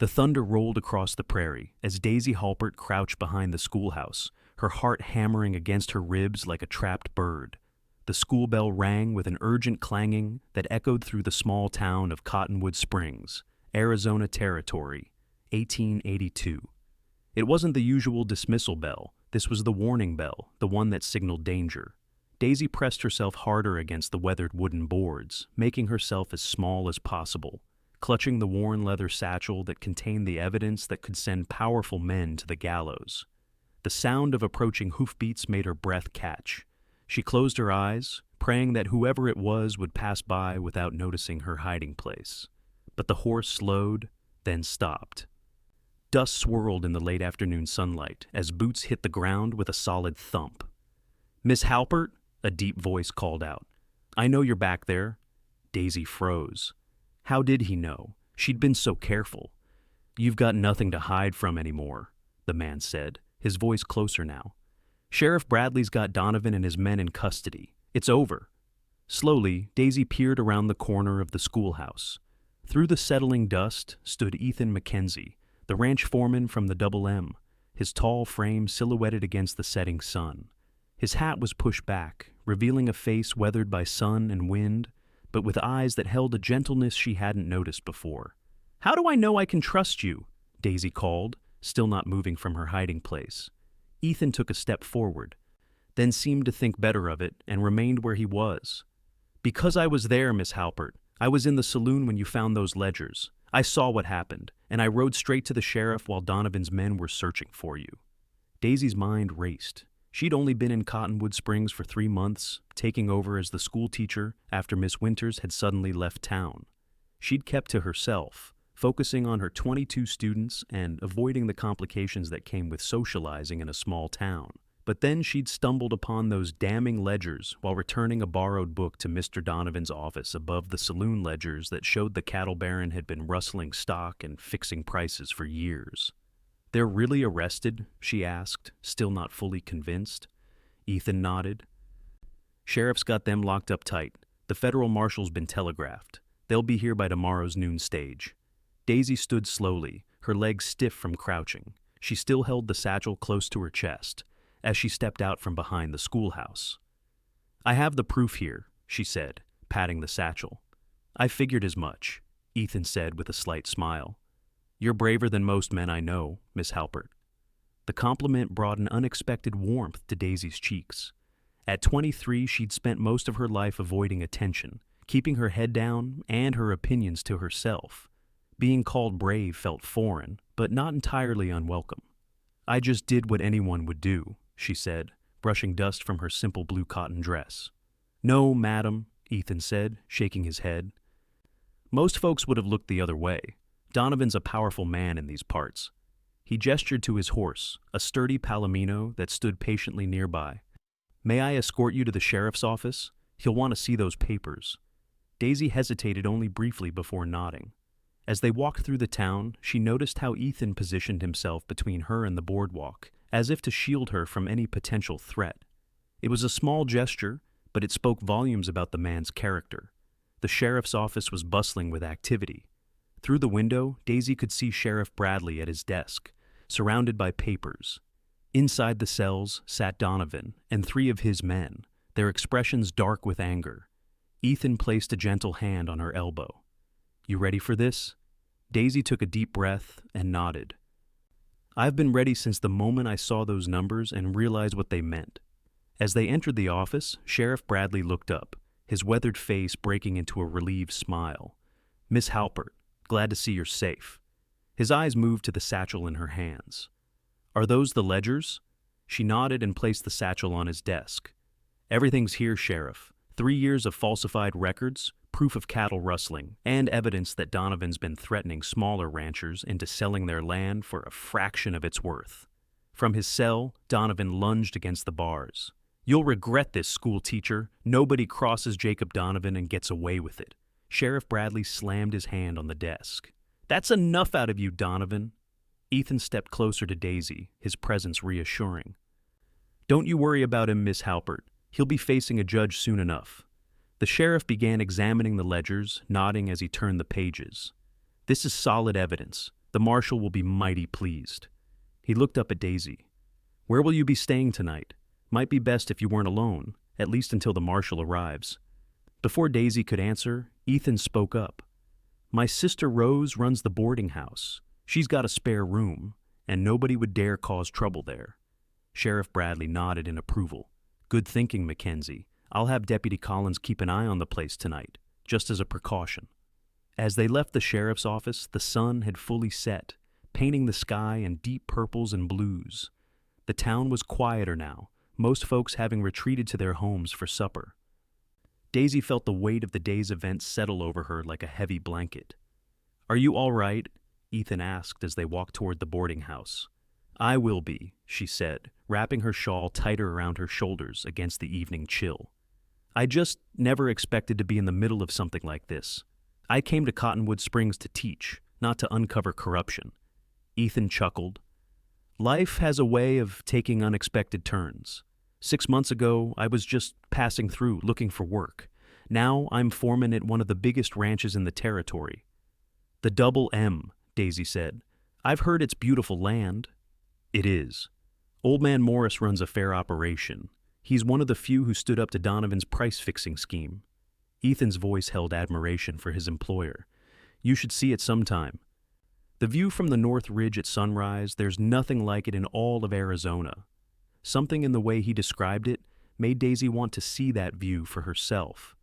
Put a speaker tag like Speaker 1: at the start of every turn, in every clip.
Speaker 1: The thunder rolled across the prairie as Daisy Halpert crouched behind the schoolhouse, her heart hammering against her ribs like a trapped bird. The school bell rang with an urgent clanging that echoed through the small town of Cottonwood Springs, Arizona Territory, 1882. It wasn't the usual dismissal bell. This was the warning bell, the one that signaled danger. Daisy pressed herself harder against the weathered wooden boards, making herself as small as possible, clutching the worn leather satchel that contained the evidence that could send powerful men to the gallows. The sound of approaching hoofbeats made her breath catch. She closed her eyes, praying that whoever it was would pass by without noticing her hiding place. But the horse slowed, then stopped. Dust swirled in the late afternoon sunlight as boots hit the ground with a solid thump. "Miss Halpert?" a deep voice called out. "I know you're back there." Daisy froze. How did he know? She'd been so careful. "You've got nothing to hide from anymore," the man said, his voice closer now. "Sheriff Bradley's got Donovan and his men in custody. It's over." Slowly, Daisy peered around the corner of the schoolhouse. Through the settling dust stood Ethan Mackenzie, the ranch foreman from the Double M, his tall frame silhouetted against the setting sun. His hat was pushed back, revealing a face weathered by sun and wind, but with eyes that held a gentleness she hadn't noticed before. "How do I know I can trust you?" Daisy called, still not moving from her hiding place. Ethan took a step forward, then seemed to think better of it and remained where he was. "Because I was there, Miss Halpert. I was in the saloon when you found those ledgers. I saw what happened, and I rode straight to the sheriff while Donovan's men were searching for you." Daisy's mind raced. She'd only been in Cottonwood Springs for 3 months, taking over as the schoolteacher after Miss Winters had suddenly left town. She'd kept to herself, focusing on her 22 students and avoiding the complications that came with socializing in a small town. But then she'd stumbled upon those damning ledgers while returning a borrowed book to Mr. Donovan's office above the saloon ledgers that showed the cattle baron had been rustling stock and fixing prices for years. "They're really arrested?" she asked, still not fully convinced. Ethan nodded. "Sheriff's got them locked up tight. The federal marshal's been telegraphed. They'll be here by tomorrow's noon stage." Daisy stood slowly, her legs stiff from crouching. She still held the satchel close to her chest as she stepped out from behind the schoolhouse. "I have the proof here," she said, patting the satchel. "I figured as much," Ethan said with a slight smile. "You're braver than most men I know, Miss Halpert." The compliment brought an unexpected warmth to Daisy's cheeks. At 23, she'd spent most of her life avoiding attention, keeping her head down and her opinions to herself. Being called brave felt foreign, but not entirely unwelcome. "I just did what anyone would do," she said, brushing dust from her simple blue cotton dress. "No, madam," Ethan said, shaking his head. "Most folks would have looked the other way. Donovan's a powerful man in these parts." He gestured to his horse, a sturdy palomino that stood patiently nearby. "May I escort you to the sheriff's office? He'll want to see those papers." Daisy hesitated only briefly before nodding. As they walked through the town, she noticed how Ethan positioned himself between her and the boardwalk, as if to shield her from any potential threat. It was a small gesture, but it spoke volumes about the man's character. The sheriff's office was bustling with activity. Through the window, Daisy could see Sheriff Bradley at his desk, surrounded by papers. Inside the cells sat Donovan and 3 of his men, their expressions dark with anger. Ethan placed a gentle hand on her elbow. "You ready for this?" Daisy took a deep breath and nodded. "I've been ready since the moment I saw those numbers and realized what they meant." As they entered the office, Sheriff Bradley looked up, his weathered face breaking into a relieved smile. "Miss Halpert, glad to see you're safe." His eyes moved to the satchel in her hands. "Are those the ledgers?" She nodded and placed the satchel on his desk. "Everything's here, Sheriff. 3 years of falsified records, proof of cattle rustling, and evidence that Donovan's been threatening smaller ranchers into selling their land for a fraction of its worth." From his cell, Donovan lunged against the bars. "You'll regret this, schoolteacher. Nobody crosses Jacob Donovan and gets away with it." Sheriff Bradley slammed his hand on the desk. "That's enough out of you, Donovan." Ethan stepped closer to Daisy, his presence reassuring. "Don't you worry about him, Miss Halpert. He'll be facing a judge soon enough." The sheriff began examining the ledgers, nodding as he turned the pages. "This is solid evidence. The marshal will be mighty pleased." He looked up at Daisy. "Where will you be staying tonight? Might be best if you weren't alone, at least until the marshal arrives." Before Daisy could answer, Ethan spoke up. "My sister Rose runs the boarding house. She's got a spare room, and nobody would dare cause trouble there." Sheriff Bradley nodded in approval. "Good thinking, Mackenzie. I'll have Deputy Collins keep an eye on the place tonight, just as a precaution." As they left the sheriff's office, the sun had fully set, painting the sky in deep purples and blues. The town was quieter now, most folks having retreated to their homes for supper. Daisy felt the weight of the day's events settle over her like a heavy blanket. "Are you all right?" Ethan asked as they walked toward the boarding house. "I will be," she said, wrapping her shawl tighter around her shoulders against the evening chill. "I just never expected to be in the middle of something like this. I came to Cottonwood Springs to teach, not to uncover corruption." Ethan chuckled. "Life has a way of taking unexpected turns. 6 months ago, I was just passing through looking for work. Now I'm foreman at one of the biggest ranches in the territory." "The Double M," Daisy said. "I've heard it's beautiful land." "It is. Old Man Morris runs a fair operation. He's one of the few who stood up to Donovan's price-fixing scheme." Ethan's voice held admiration for his employer. "You should see it sometime. The view from the North Ridge at sunrise, there's nothing like it in all of Arizona." Something in the way he described it made Daisy want to see that view for herself.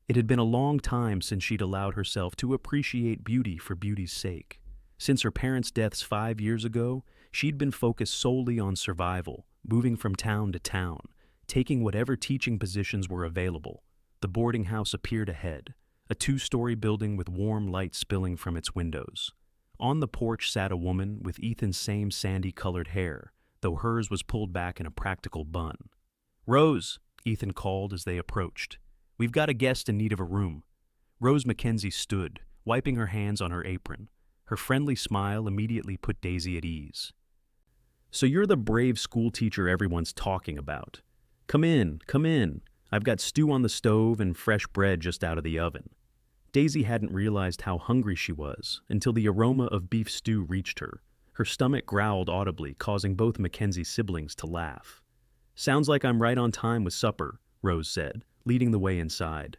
Speaker 1: It had been a long time since she'd allowed herself to appreciate beauty for beauty's sake. Since her parents' deaths 5 years ago, she'd been focused solely on survival, moving from town to town, taking whatever teaching positions were available. The boarding house appeared ahead, a 2-story building with warm light spilling from its windows. On the porch sat a woman with Ethan's same sandy-colored hair, though hers was pulled back in a practical bun. "Rose," Ethan called as they approached. "We've got a guest in need of a room." Rose Mackenzie stood, wiping her hands on her apron. Her friendly smile immediately put Daisy at ease. "So you're the brave schoolteacher everyone's talking about. Come in, come in. I've got stew on the stove and fresh bread just out of the oven." Daisy hadn't realized how hungry she was until the aroma of beef stew reached her. Her stomach growled audibly, causing both Mackenzie's siblings to laugh. "Sounds like I'm right on time with supper," Rose said, leading the way inside.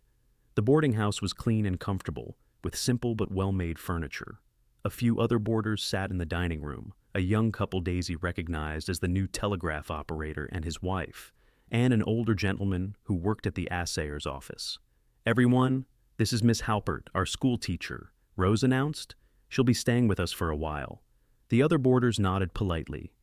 Speaker 1: The boarding house was clean and comfortable, with simple but well-made furniture. A few other boarders sat in the dining room, a young couple Daisy recognized as the new telegraph operator and his wife, and an older gentleman who worked at the assayer's office. "Everyone, this is Miss Halpert, our school teacher," Rose announced. "She'll be staying with us for a while." The other boarders nodded politely.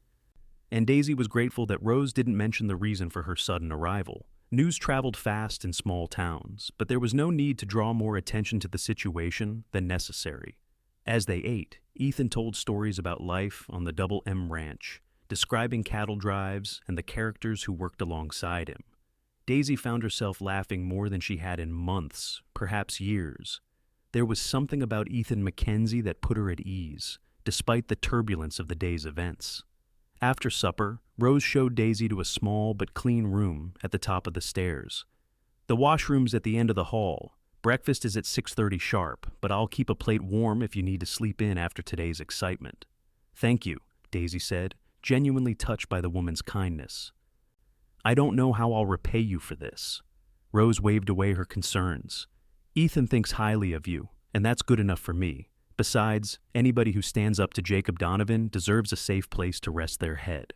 Speaker 1: And Daisy was grateful that Rose didn't mention the reason for her sudden arrival. News traveled fast in small towns, but there was no need to draw more attention to the situation than necessary. As they ate, Ethan told stories about life on the Double M Ranch, describing cattle drives and the characters who worked alongside him. Daisy found herself laughing more than she had in months, perhaps years. There was something about Ethan Mackenzie that put her at ease, despite the turbulence of the day's events. After supper, Rose showed Daisy to a small but clean room at the top of the stairs. "The washroom's at the end of the hall. Breakfast is at 6:30 sharp, but I'll keep a plate warm if you need to sleep in after today's excitement." "Thank you," Daisy said, genuinely touched by the woman's kindness. "I don't know how I'll repay you for this." Rose waved away her concerns. "Ethan thinks highly of you, and that's good enough for me. Besides, anybody who stands up to Jacob Donovan deserves a safe place to rest their head."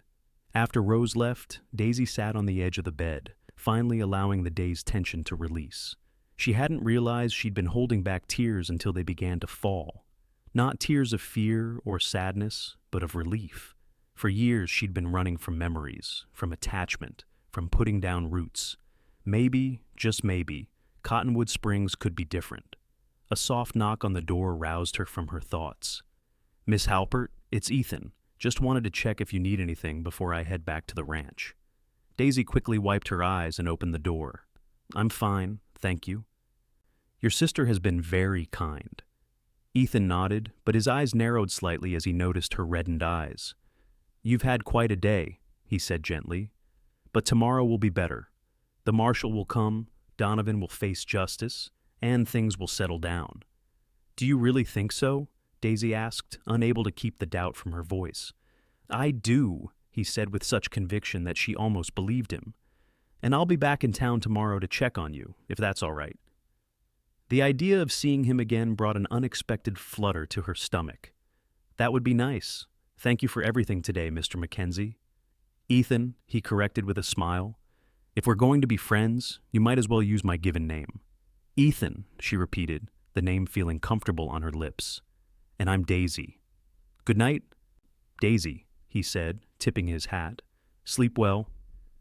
Speaker 1: After Rose left, Daisy sat on the edge of the bed, finally allowing the day's tension to release. She hadn't realized she'd been holding back tears until they began to fall. Not tears of fear or sadness, but of relief. For years she'd been running from memories, from attachment, from putting down roots. Maybe, just maybe, Cottonwood Springs could be different. A soft knock on the door roused her from her thoughts. "Miss Halpert, it's Ethan. Just wanted to check if you need anything before I head back to the ranch." Daisy quickly wiped her eyes and opened the door. "I'm fine, thank you." "Your sister has been very kind." Ethan nodded, but his eyes narrowed slightly as he noticed her reddened eyes. "You've had quite a day," he said gently. "But tomorrow will be better. The marshal will come, Donovan will face justice, and things will settle down." "Do you really think so?" Daisy asked, unable to keep the doubt from her voice. I do, he said with such conviction that she almost believed him. And I'll be back in town tomorrow to check on you, if that's all right. The idea of seeing him again brought an unexpected flutter to her stomach. That would be nice. Thank you for everything today, Mr. Mackenzie. Ethan, he corrected with a smile. If we're going to be friends, you might as well use my given name. Ethan, she repeated, the name feeling comfortable on her lips. And I'm Daisy. Good night, Daisy, he said, tipping his hat. Sleep well.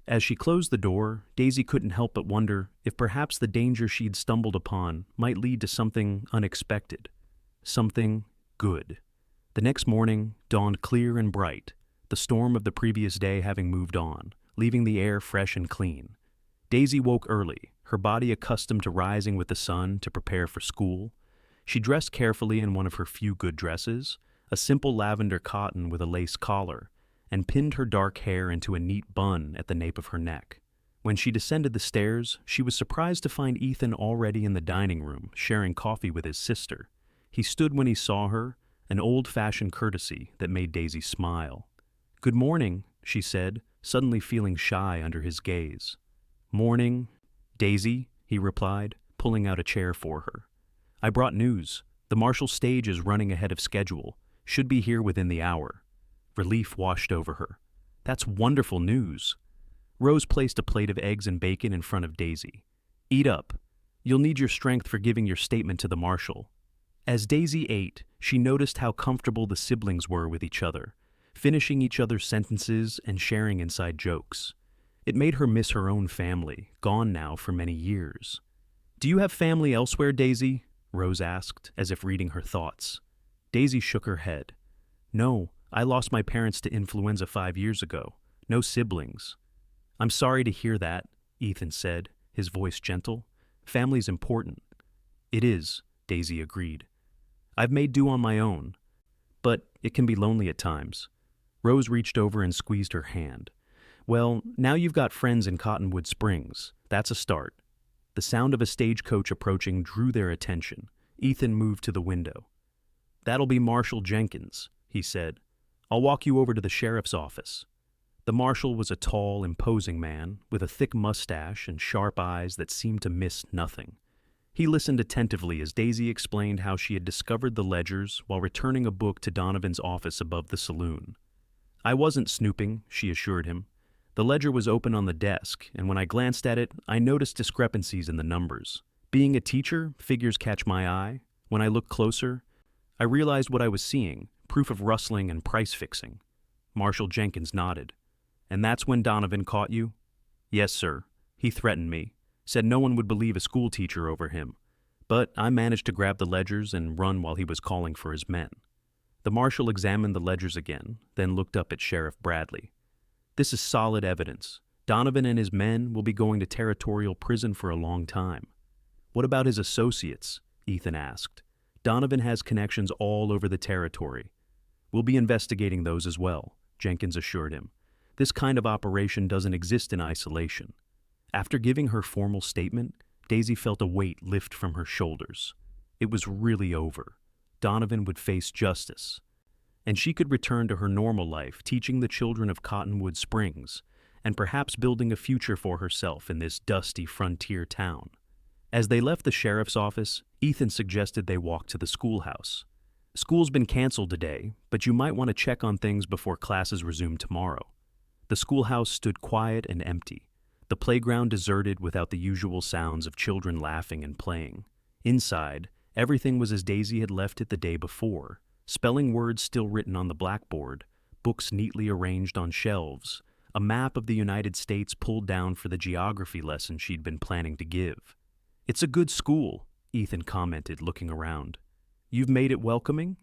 Speaker 1: As she closed the door, Daisy couldn't help but wonder if perhaps the danger she'd stumbled upon might lead to something unexpected. Something good. The next morning dawned clear and bright, the storm of the previous day having moved on, leaving the air fresh and clean. Daisy woke early, her body accustomed to rising with the sun to prepare for school. She dressed carefully in one of her few good dresses, a simple lavender cotton with a lace collar, and pinned her dark hair into a neat bun at the nape of her neck. When she descended the stairs, she was surprised to find Ethan already in the dining room, sharing coffee with his sister. He stood when he saw her, an old-fashioned courtesy that made Daisy smile. Good morning, she said, suddenly feeling shy under his gaze. Morning, Daisy, he replied, pulling out a chair for her. I brought news. The Marshall stage is running ahead of schedule. Should be here within the hour. Relief washed over her. That's wonderful news. Rose placed a plate of eggs and bacon in front of Daisy. Eat up. You'll need your strength for giving your statement to the marshal. As Daisy ate, she noticed how comfortable the siblings were with each other, finishing each other's sentences and sharing inside jokes. It made her miss her own family, gone now for many years. Do you have family elsewhere, Daisy? Rose asked, as if reading her thoughts. Daisy shook her head. No, I lost my parents to influenza 5 years ago. No siblings. I'm sorry to hear that, Ethan said, his voice gentle. Family's important. It is, Daisy agreed. I've made do on my own, but it can be lonely at times. Rose reached over and squeezed her hand. Well, now you've got friends in Cottonwood Springs. That's a start. The sound of a stagecoach approaching drew their attention. Ethan moved to the window. That'll be Marshal Jenkins, he said. I'll walk you over to the sheriff's office. The marshal was a tall, imposing man with a thick mustache and sharp eyes that seemed to miss nothing. He listened attentively as Daisy explained how she had discovered the ledgers while returning a book to Donovan's office above the saloon. I wasn't snooping, she assured him. The ledger was open on the desk, and when I glanced at it, I noticed discrepancies in the numbers. Being a teacher, figures catch my eye. When I looked closer, I realized what I was seeing, proof of rustling and price fixing. Marshal Jenkins nodded. And that's when Donovan caught you? Yes, sir. He threatened me. Said no one would believe a schoolteacher over him. But I managed to grab the ledgers and run while he was calling for his men. The marshal examined the ledgers again, then looked up at Sheriff Bradley. This is solid evidence. Donovan and his men will be going to territorial prison for a long time. What about his associates? Ethan asked. Donovan has connections all over the territory. We'll be investigating those as well, Jenkins assured him. This kind of operation doesn't exist in isolation. After giving her formal statement, Daisy felt a weight lift from her shoulders. It was really over. Donovan would face justice. And she could return to her normal life, teaching the children of Cottonwood Springs, and perhaps building a future for herself in this dusty frontier town. As they left the sheriff's office, Ethan suggested they walk to the schoolhouse. School's been canceled today, but you might want to check on things before classes resume tomorrow. The schoolhouse stood quiet and empty, the playground deserted without the usual sounds of children laughing and playing. Inside, everything was as Daisy had left it the day before, spelling words still written on the blackboard, books neatly arranged on shelves, a map of the United States pulled down for the geography lesson she'd been planning to give. It's a good school, Ethan commented, looking around. You've made it welcoming?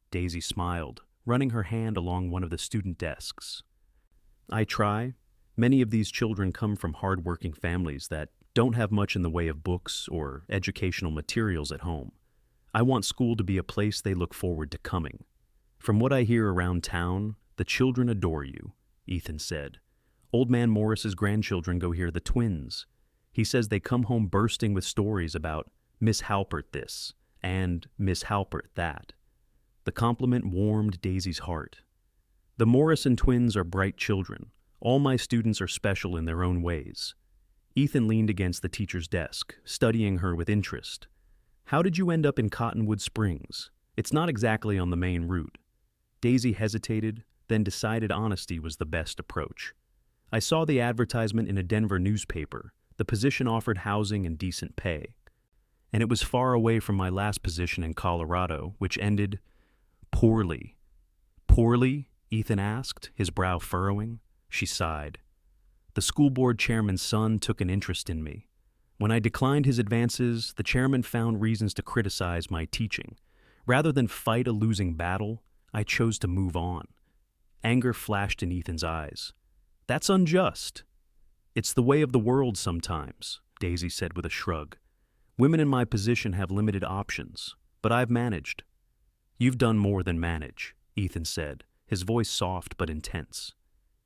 Speaker 1: Daisy smiled, running her hand along one of the student desks. I try. Many of these children come from hard-working families that don't have much in the way of books or educational materials at home. I want school to be a place they look forward to coming. From what I hear around town, the children adore you, Ethan said. Old Man Morris's grandchildren go hear the twins. He says they come home bursting with stories about Miss Halpert this and Miss Halpert that. The compliment warmed Daisy's heart. The Morrison twins are bright children. All my students are special in their own ways. Ethan leaned against the teacher's desk, studying her with interest. How did you end up in Cottonwood Springs? It's not exactly on the main route. Daisy hesitated, then decided honesty was the best approach. I saw the advertisement in a Denver newspaper. The position offered housing and decent pay. And it was far away from my last position in Colorado, which ended poorly. Poorly? Ethan asked, his brow furrowing. She sighed. The school board chairman's son took an interest in me. When I declined his advances, the chairman found reasons to criticize my teaching. Rather than fight a losing battle, I chose to move on. Anger flashed in Ethan's eyes. That's unjust. It's the way of the world sometimes, Daisy said with a shrug. Women in my position have limited options, but I've managed. You've done more than manage, Ethan said, his voice soft but intense.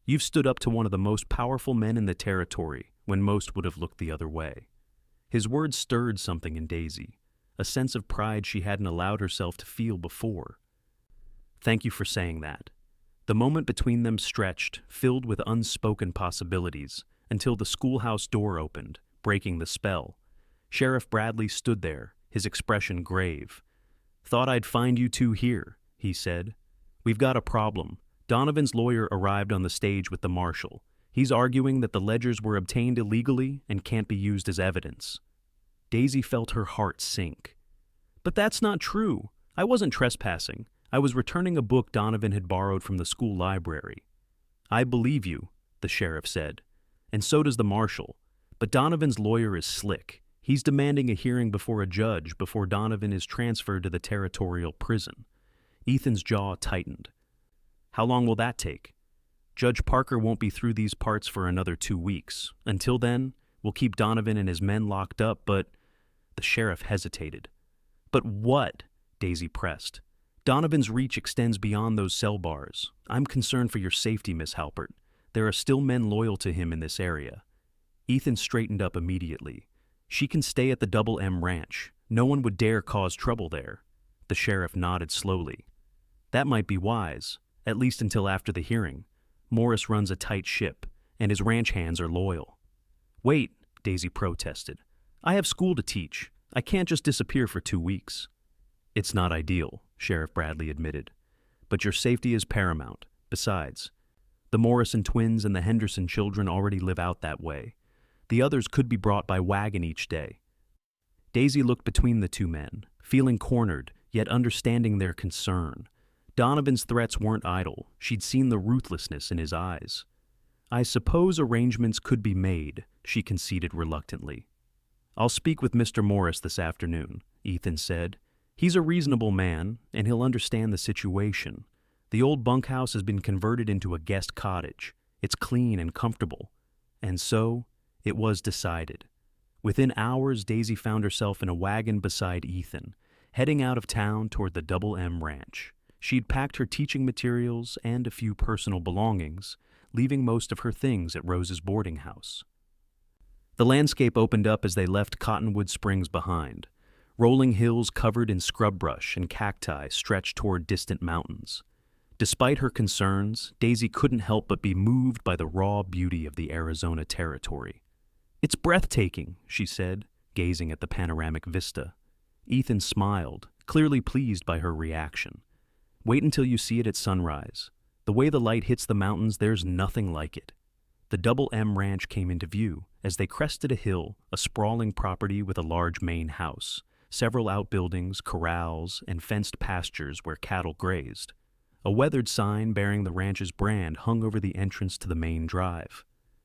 Speaker 1: You've stood up to one of the most powerful men in the territory when most would have looked the other way. His words stirred something in Daisy, a sense of pride she hadn't allowed herself to feel before. Thank you for saying that. The moment between them stretched, filled with unspoken possibilities, until the schoolhouse door opened, breaking the spell. Sheriff Bradley stood there, his expression grave. Thought I'd find you two here, he said. We've got a problem. Donovan's lawyer arrived on the stage with the marshal. He's arguing that the ledgers were obtained illegally and can't be used as evidence. Daisy felt her heart sink. But that's not true. I wasn't trespassing. I was returning a book Donovan had borrowed from the school library. I believe you, the sheriff said. And so does the marshal. But Donovan's lawyer is slick. He's demanding a hearing before a judge before Donovan is transferred to the territorial prison. Ethan's jaw tightened. How long will that take? Judge Parker won't be through these parts for another 2 weeks. Until then, we'll keep Donovan and his men locked up, but... The sheriff hesitated. But what? Daisy pressed. Donovan's reach extends beyond those cell bars. I'm concerned for your safety, Miss Halpert. There are still men loyal to him in this area. Ethan straightened up immediately. She can stay at the Double M Ranch. No one would dare cause trouble there. The sheriff nodded slowly. That might be wise, at least until after the hearing. Morris runs a tight ship, and his ranch hands are loyal. Wait, Daisy protested. I have school to teach. I can't just disappear for 2 weeks. It's not ideal, Sheriff Bradley admitted. But your safety is paramount. Besides, the Morrison twins and the Henderson children already live out that way. The others could be brought by wagon each day. Daisy looked between the two men, feeling cornered, yet understanding their concern. Donovan's threats weren't idle. She'd seen the ruthlessness in his eyes. I suppose arrangements could be made, she conceded reluctantly. I'll speak with Mr. Morris this afternoon, Ethan said. He's a reasonable man, and he'll understand the situation. The old bunkhouse has been converted into a guest cottage. It's clean and comfortable. And so, it was decided. Within hours, Daisy found herself in a wagon beside Ethan, heading out of town toward the Double M Ranch. She'd packed her teaching materials and a few personal belongings, leaving most of her things at Rose's boarding house. The landscape opened up as they left Cottonwood Springs behind. Rolling hills covered in scrub brush and cacti stretched toward distant mountains. Despite her concerns, Daisy couldn't help but be moved by the raw beauty of the Arizona territory. It's breathtaking, she said, gazing at the panoramic vista. Ethan smiled, clearly pleased by her reaction. Wait until you see it at sunrise. The way the light hits the mountains, there's nothing like it. The Double M Ranch came into view as they crested a hill, a sprawling property with a large main house, several outbuildings, corrals, and fenced pastures where cattle grazed. A weathered sign bearing the ranch's brand hung over the entrance to the main drive.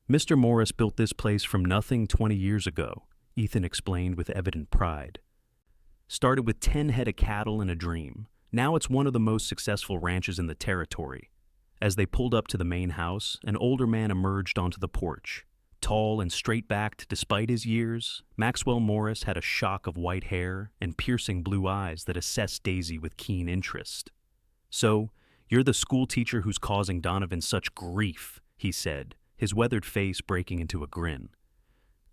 Speaker 1: Mr. Morris built this place from nothing 20 years ago, Ethan explained with evident pride. Started with 10 head of cattle and a dream. Now it's one of the most successful ranches in the territory. As they pulled up to the main house, an older man emerged onto the porch. Tall and straight-backed despite his years, Maxwell Morris had a shock of white hair and piercing blue eyes that assessed Daisy with keen interest. So, you're the schoolteacher who's causing Donovan such grief, he said, his weathered face breaking into a grin.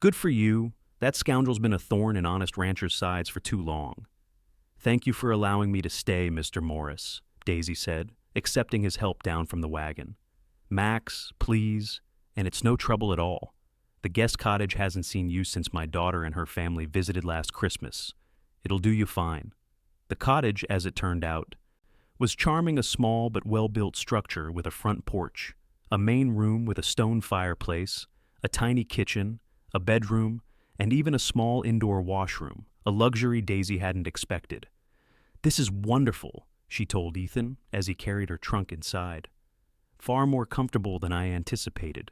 Speaker 1: Good for you. That scoundrel's been a thorn in honest ranchers' sides for too long. "Thank you for allowing me to stay, Mr. Morris," Daisy said, accepting his help down from the wagon. "Max, please, and it's no trouble at all. The guest cottage hasn't seen you since my daughter and her family visited last Christmas. It'll do you fine." The cottage, as it turned out, was charming, a small but well-built structure with a front porch, a main room with a stone fireplace, a tiny kitchen, a bedroom, and even a small indoor washroom, a luxury Daisy hadn't expected. "This is wonderful," she told Ethan as he carried her trunk inside. "Far more comfortable than I anticipated."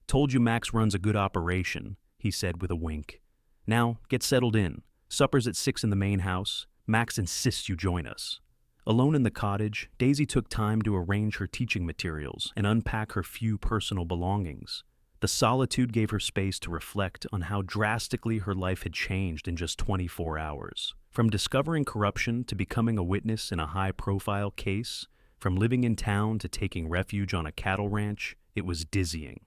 Speaker 1: "Told you Max runs a good operation," he said with a wink. "Now, get settled in. Supper's at 6 in the main house. Max insists you join us." Alone in the cottage, Daisy took time to arrange her teaching materials and unpack her few personal belongings. The solitude gave her space to reflect on how drastically her life had changed in just 24 hours. From discovering corruption to becoming a witness in a high-profile case, from living in town to taking refuge on a cattle ranch, it was dizzying.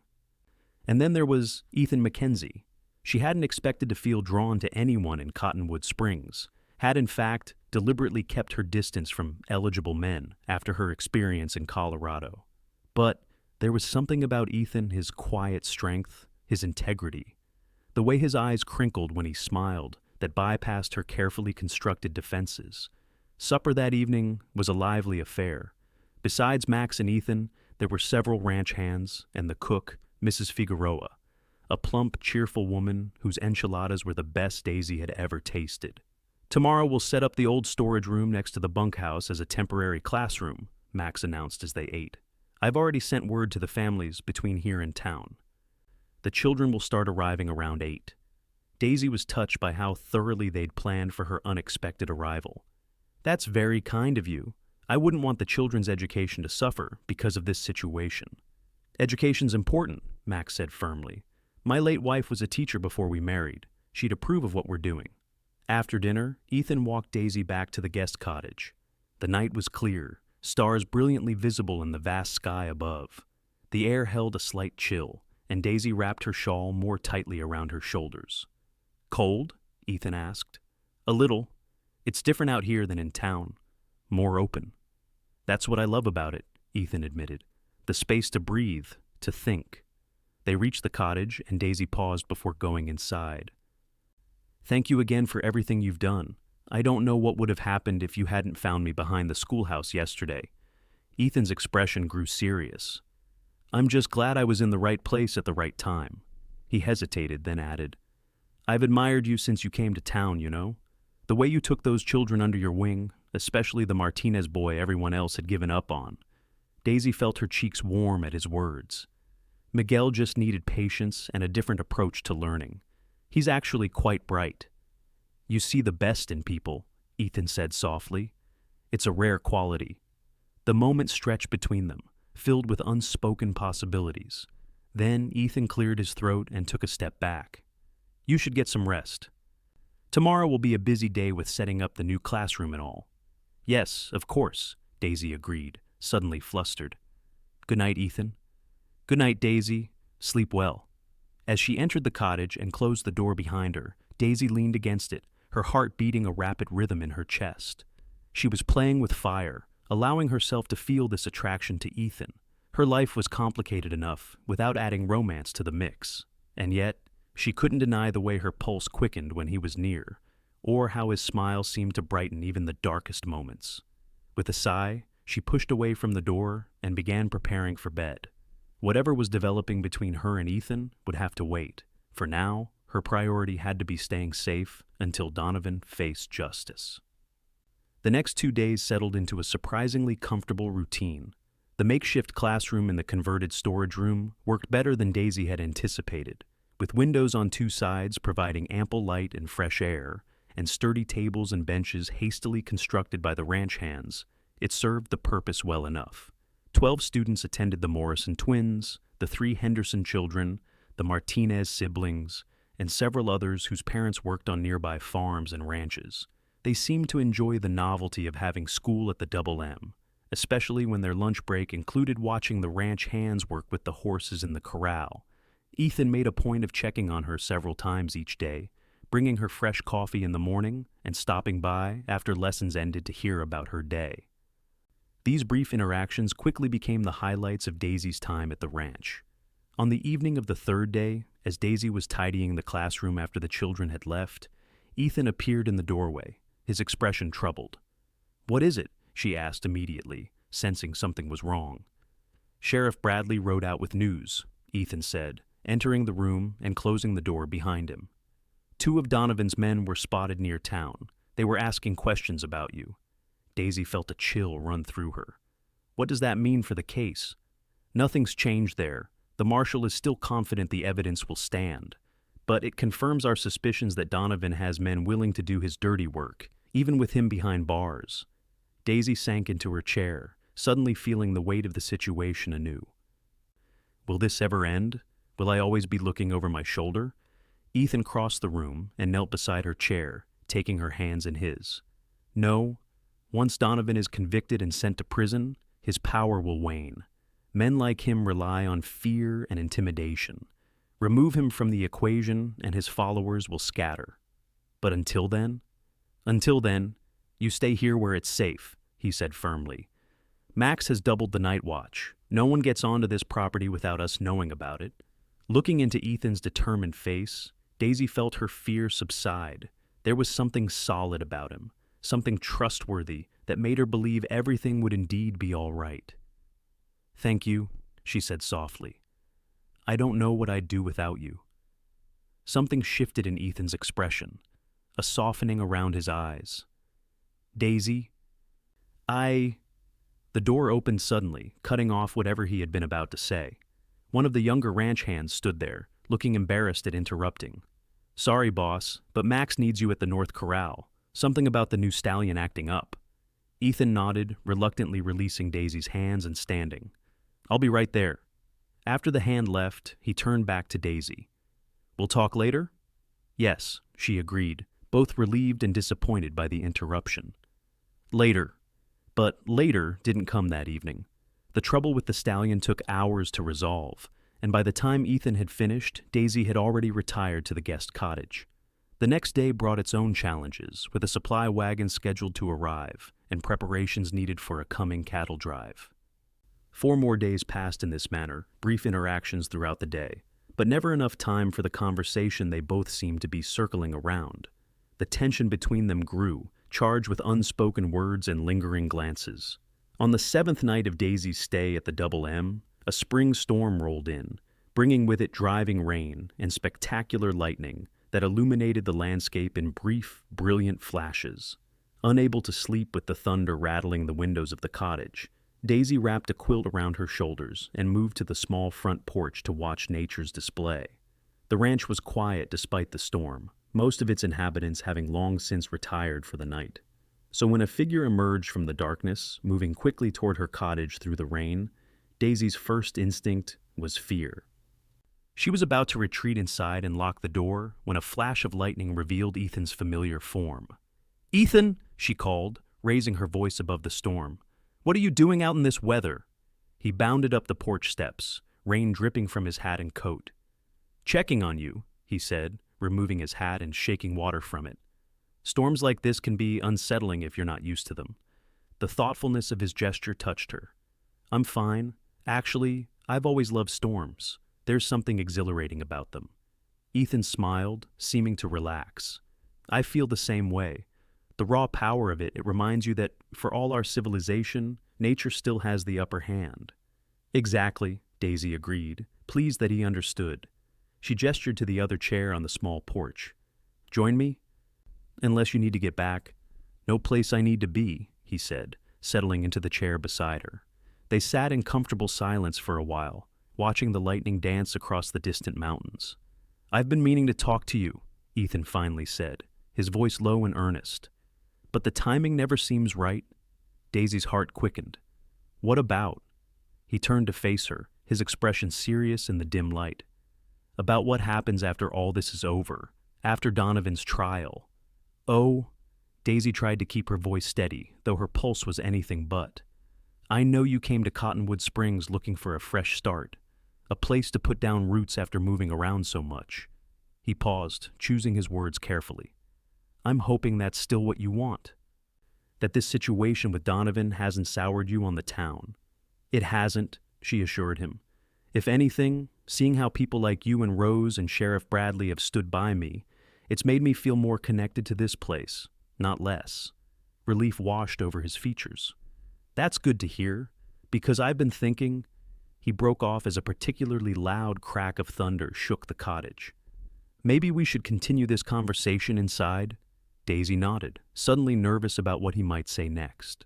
Speaker 1: And then there was Ethan Mackenzie. She hadn't expected to feel drawn to anyone in Cottonwood Springs, had in fact deliberately kept her distance from eligible men after her experience in Colorado. But there was something about Ethan, his quiet strength, his integrity, the way his eyes crinkled when he smiled, that bypassed her carefully constructed defenses. Supper that evening was a lively affair. Besides Max and Ethan, there were several ranch hands and the cook, Mrs. Figueroa, a plump, cheerful woman whose enchiladas were the best Daisy had ever tasted. "Tomorrow we'll set up the old storage room next to the bunkhouse as a temporary classroom," Max announced as they ate. "I've already sent word to the families between here and town. The children will start arriving around 8. Daisy was touched by how thoroughly they'd planned for her unexpected arrival. "That's very kind of you. I wouldn't want the children's education to suffer because of this situation." "Education's important," Max said firmly. "My late wife was a teacher before we married. She'd approve of what we're doing." After dinner, Ethan walked Daisy back to the guest cottage. The night was clear, stars brilliantly visible in the vast sky above. The air held a slight chill, and Daisy wrapped her shawl more tightly around her shoulders. "Cold?" Ethan asked. "A little. It's different out here than in town. More open." "That's what I love about it," Ethan admitted. "The space to breathe, to think." They reached the cottage, and Daisy paused before going inside. "Thank you again for everything you've done. I don't know what would have happened if you hadn't found me behind the schoolhouse yesterday." Ethan's expression grew serious. "I'm just glad I was in the right place at the right time." He hesitated, then added, "I've admired you since you came to town, you know. The way you took those children under your wing, especially the Martinez boy everyone else had given up on." Daisy felt her cheeks warm at his words. Miguel just needed patience and a different approach to learning. He's actually quite bright. "You see the best in people," Ethan said softly. "It's a rare quality." The moment stretched between them, filled with unspoken possibilities. Then Ethan cleared his throat and took a step back. "You should get some rest. Tomorrow will be a busy day with setting up the new classroom and all." "Yes, of course," Daisy agreed, suddenly flustered. "Good night, Ethan." "Good night, Daisy. Sleep well." As she entered the cottage and closed the door behind her, Daisy leaned against it, her heart beating a rapid rhythm in her chest. She was playing with fire, allowing herself to feel this attraction to Ethan. Her life was complicated enough without adding romance to the mix, and yet she couldn't deny the way her pulse quickened when he was near, or how his smile seemed to brighten even the darkest moments. With a sigh, she pushed away from the door and began preparing for bed. Whatever was developing between her and Ethan would have to wait. For now, her priority had to be staying safe until Donovan faced justice. The next 2 days settled into a surprisingly comfortable routine. The makeshift classroom in the converted storage room worked better than Daisy had anticipated, with windows on 2 sides providing ample light and fresh air, and sturdy tables and benches hastily constructed by the ranch hands. It served the purpose well enough. 12 students attended the Morrison twins, the 3 Henderson children, the Martinez siblings, and several others whose parents worked on nearby farms and ranches. They seemed to enjoy the novelty of having school at the Double M, especially when their lunch break included watching the ranch hands work with the horses in the corral. Ethan made a point of checking on her several times each day, bringing her fresh coffee in the morning and stopping by after lessons ended to hear about her day. These brief interactions quickly became the highlights of Daisy's time at the ranch. On the evening of the third day, as Daisy was tidying the classroom after the children had left, Ethan appeared in the doorway, his expression troubled. "What is it?" she asked immediately, sensing something was wrong. "Sheriff Bradley rode out with news," Ethan said, entering the room and closing the door behind him. "Two of Donovan's men were spotted near town. They were asking questions about you." Daisy felt a chill run through her. "What does that mean for the case?" "Nothing's changed there. The marshal is still confident the evidence will stand. But it confirms our suspicions that Donovan has men willing to do his dirty work, even with him behind bars." Daisy sank into her chair, suddenly feeling the weight of the situation anew. "Will this ever end? Will I always be looking over my shoulder?" Ethan crossed the room and knelt beside her chair, taking her hands in his. "No. Once Donovan is convicted and sent to prison, his power will wane. Men like him rely on fear and intimidation. Remove him from the equation and his followers will scatter. But until then, you stay here where it's safe," he said firmly. "Max has doubled the night watch. No one gets onto this property without us knowing about it." Looking into Ethan's determined face, Daisy felt her fear subside. There was something solid about him, something trustworthy that made her believe everything would indeed be all right. "Thank you," she said softly. "I don't know what I'd do without you." Something shifted in Ethan's expression, a softening around his eyes. "Daisy, The door opened suddenly, cutting off whatever he had been about to say. One of the younger ranch hands stood there, looking embarrassed at interrupting. "Sorry, boss, but Max needs you at the North Corral. Something about the new stallion acting up." Ethan nodded, reluctantly releasing Daisy's hands and standing. "I'll be right there." After the hand left, he turned back to Daisy. "We'll talk later?" "Yes," she agreed, both relieved and disappointed by the interruption. Later. But later didn't come that evening. The trouble with the stallion took hours to resolve, and by the time Ethan had finished, Daisy had already retired to the guest cottage. The next day brought its own challenges, with a supply wagon scheduled to arrive and preparations needed for a coming cattle drive. 4 more days passed in this manner, brief interactions throughout the day, but never enough time for the conversation they both seemed to be circling around. The tension between them grew, charged with unspoken words and lingering glances. On the 7th night of Daisy's stay at the Double M, a spring storm rolled in, bringing with it driving rain and spectacular lightning that illuminated the landscape in brief, brilliant flashes. Unable to sleep with the thunder rattling the windows of the cottage, Daisy wrapped a quilt around her shoulders and moved to the small front porch to watch nature's display. The ranch was quiet despite the storm, most of its inhabitants having long since retired for the night. So when a figure emerged from the darkness, moving quickly toward her cottage through the rain, Daisy's first instinct was fear. She was about to retreat inside and lock the door when a flash of lightning revealed Ethan's familiar form. "Ethan!" she called, raising her voice above the storm. "What are you doing out in this weather?" He bounded up the porch steps, rain dripping from his hat and coat. "Checking on you," he said, removing his hat and shaking water from it. "Storms like this can be unsettling if you're not used to them." The thoughtfulness of his gesture touched her. "I'm fine. Actually, I've always loved storms. There's something exhilarating about them." Ethan smiled, seeming to relax. "I feel the same way. The raw power of it reminds you that, for all our civilization, nature still has the upper hand." "Exactly," Daisy agreed, pleased that he understood. She gestured to the other chair on the small porch. "Join me?" "Unless you need to get back." "No place I need to be," he said, settling into the chair beside her. They sat in comfortable silence for a while, watching the lightning dance across the distant mountains. "I've been meaning to talk to you," Ethan finally said, his voice low and earnest. "But the timing never seems right." Daisy's heart quickened. "What about?" He turned to face her, his expression serious in the dim light. "About what happens after all this is over, after Donovan's trial." "Oh," Daisy tried to keep her voice steady, though her pulse was anything but. "I know you came to Cottonwood Springs looking for a fresh start, a place to put down roots after moving around so much. He paused, choosing his words carefully. I'm hoping that's still what you want. That this situation with Donovan hasn't soured you on the town. It hasn't, she assured him. If anything, seeing how people like you and Rose and Sheriff Bradley have stood by me, it's made me feel more connected to this place, not less. Relief washed over his features. That's good to hear, because I've been thinking. He broke off as a particularly loud crack of thunder shook the cottage. Maybe we should continue this conversation inside? Daisy nodded, suddenly nervous about what he might say next.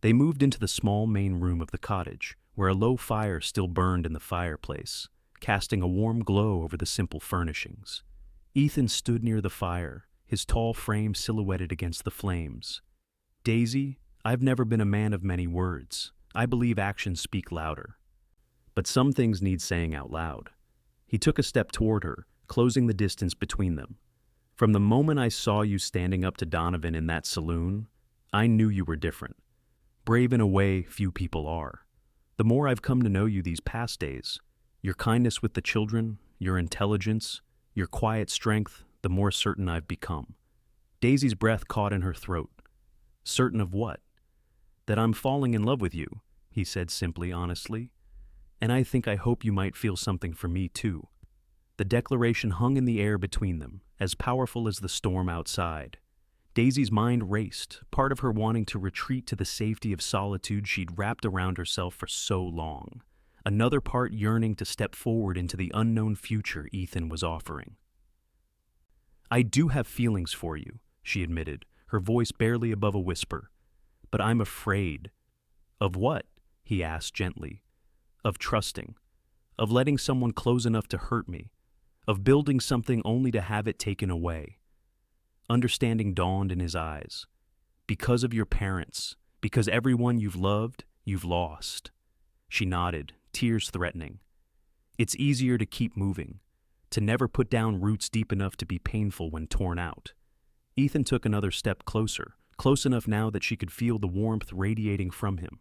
Speaker 1: They moved into the small main room of the cottage, where a low fire still burned in the fireplace, casting a warm glow over the simple furnishings. Ethan stood near the fire, his tall frame silhouetted against the flames. Daisy, I've never been a man of many words. I believe actions speak louder. But some things need saying out loud. He took a step toward her, closing the distance between them. From the moment I saw you standing up to Donovan in that saloon, I knew you were different. Brave in a way few people are. The more I've come to know you these past days, your kindness with the children, your intelligence, your quiet strength, the more certain I've become. Daisy's breath caught in her throat. Certain of what? That I'm falling in love with you, he said simply, honestly. And I hope you might feel something for me too. The declaration hung in the air between them, as powerful as the storm outside. Daisy's mind raced, part of her wanting to retreat to the safety of solitude she'd wrapped around herself for so long. Another part yearning to step forward into the unknown future Ethan was offering. I do have feelings for you, she admitted, her voice barely above a whisper. But I'm afraid. Of what? He asked gently. Of trusting. Of letting someone close enough to hurt me. Of building something only to have it taken away. Understanding dawned in his eyes. Because of your parents, because everyone you've loved, you've lost. She nodded, tears threatening. It's easier to keep moving, to never put down roots deep enough to be painful when torn out. Ethan took another step closer, close enough now that she could feel the warmth radiating from him.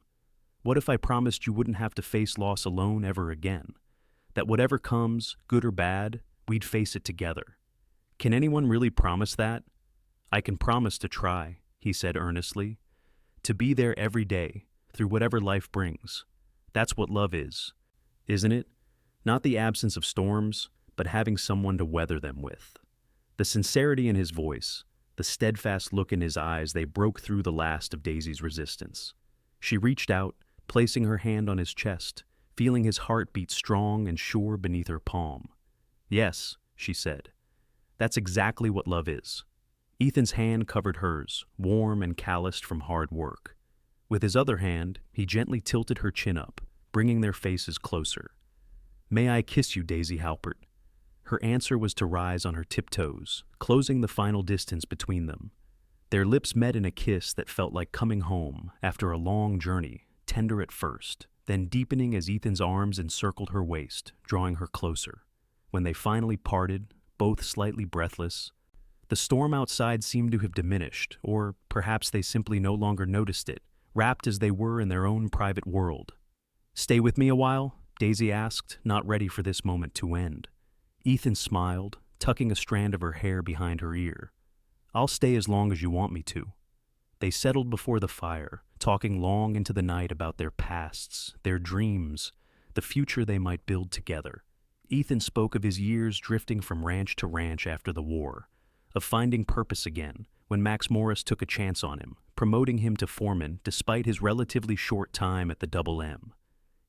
Speaker 1: What if I promised you wouldn't have to face loss alone ever again? That whatever comes, good or bad, we'd face it together. Can anyone really promise that? I can promise to try, he said earnestly. To be there every day, through whatever life brings. That's what love is, isn't it? Not the absence of storms, but having someone to weather them with. The sincerity in his voice, the steadfast look in his eyes, they broke through the last of Daisy's resistance. She reached out, placing her hand on his chest, feeling his heart beat strong and sure beneath her palm. Yes, she said. That's exactly what love is. Ethan's hand covered hers, warm and calloused from hard work. With his other hand, he gently tilted her chin up, bringing their faces closer. May I kiss you, Daisy Halpert? Her answer was to rise on her tiptoes, closing the final distance between them. Their lips met in a kiss that felt like coming home after a long journey, tender at first, then deepening as Ethan's arms encircled her waist, drawing her closer. When they finally parted, both slightly breathless, the storm outside seemed to have diminished, or perhaps they simply no longer noticed it, wrapped as they were in their own private world. Stay with me a while? Daisy asked, not ready for this moment to end. Ethan smiled, tucking a strand of her hair behind her ear. I'll stay as long as you want me to. They settled before the fire, talking long into the night about their pasts, their dreams, the future they might build together. Ethan spoke of his years drifting from ranch to ranch after the war, of finding purpose again when Max Morris took a chance on him, promoting him to foreman despite his relatively short time at the Double M.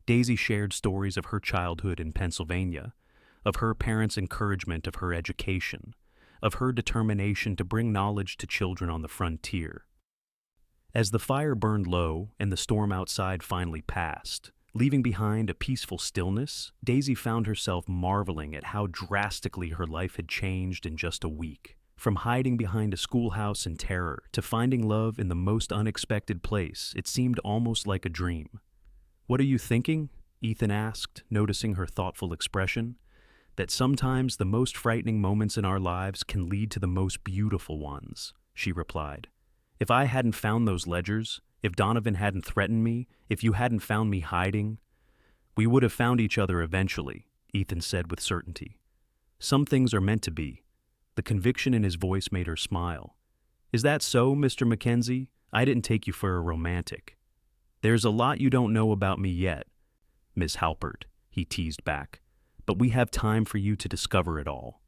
Speaker 1: Daisy shared stories of her childhood in Pennsylvania, of her parents' encouragement of her education, of her determination to bring knowledge to children on the frontier. As the fire burned low and the storm outside finally passed, leaving behind a peaceful stillness, Daisy found herself marveling at how drastically her life had changed in just a week. From hiding behind a schoolhouse in terror to finding love in the most unexpected place, it seemed almost like a dream. What are you thinking? Ethan asked, noticing her thoughtful expression. That sometimes the most frightening moments in our lives can lead to the most beautiful ones, she replied. If I hadn't found those ledgers, if Donovan hadn't threatened me, if you hadn't found me hiding, we would have found each other eventually, Ethan said with certainty. Some things are meant to be, The conviction in his voice made her smile. "Is that so, Mr. Mackenzie? I didn't take you for a romantic." "There's a lot you don't know about me yet, Miss Halpert," he teased back, "but we have time for you to discover it all."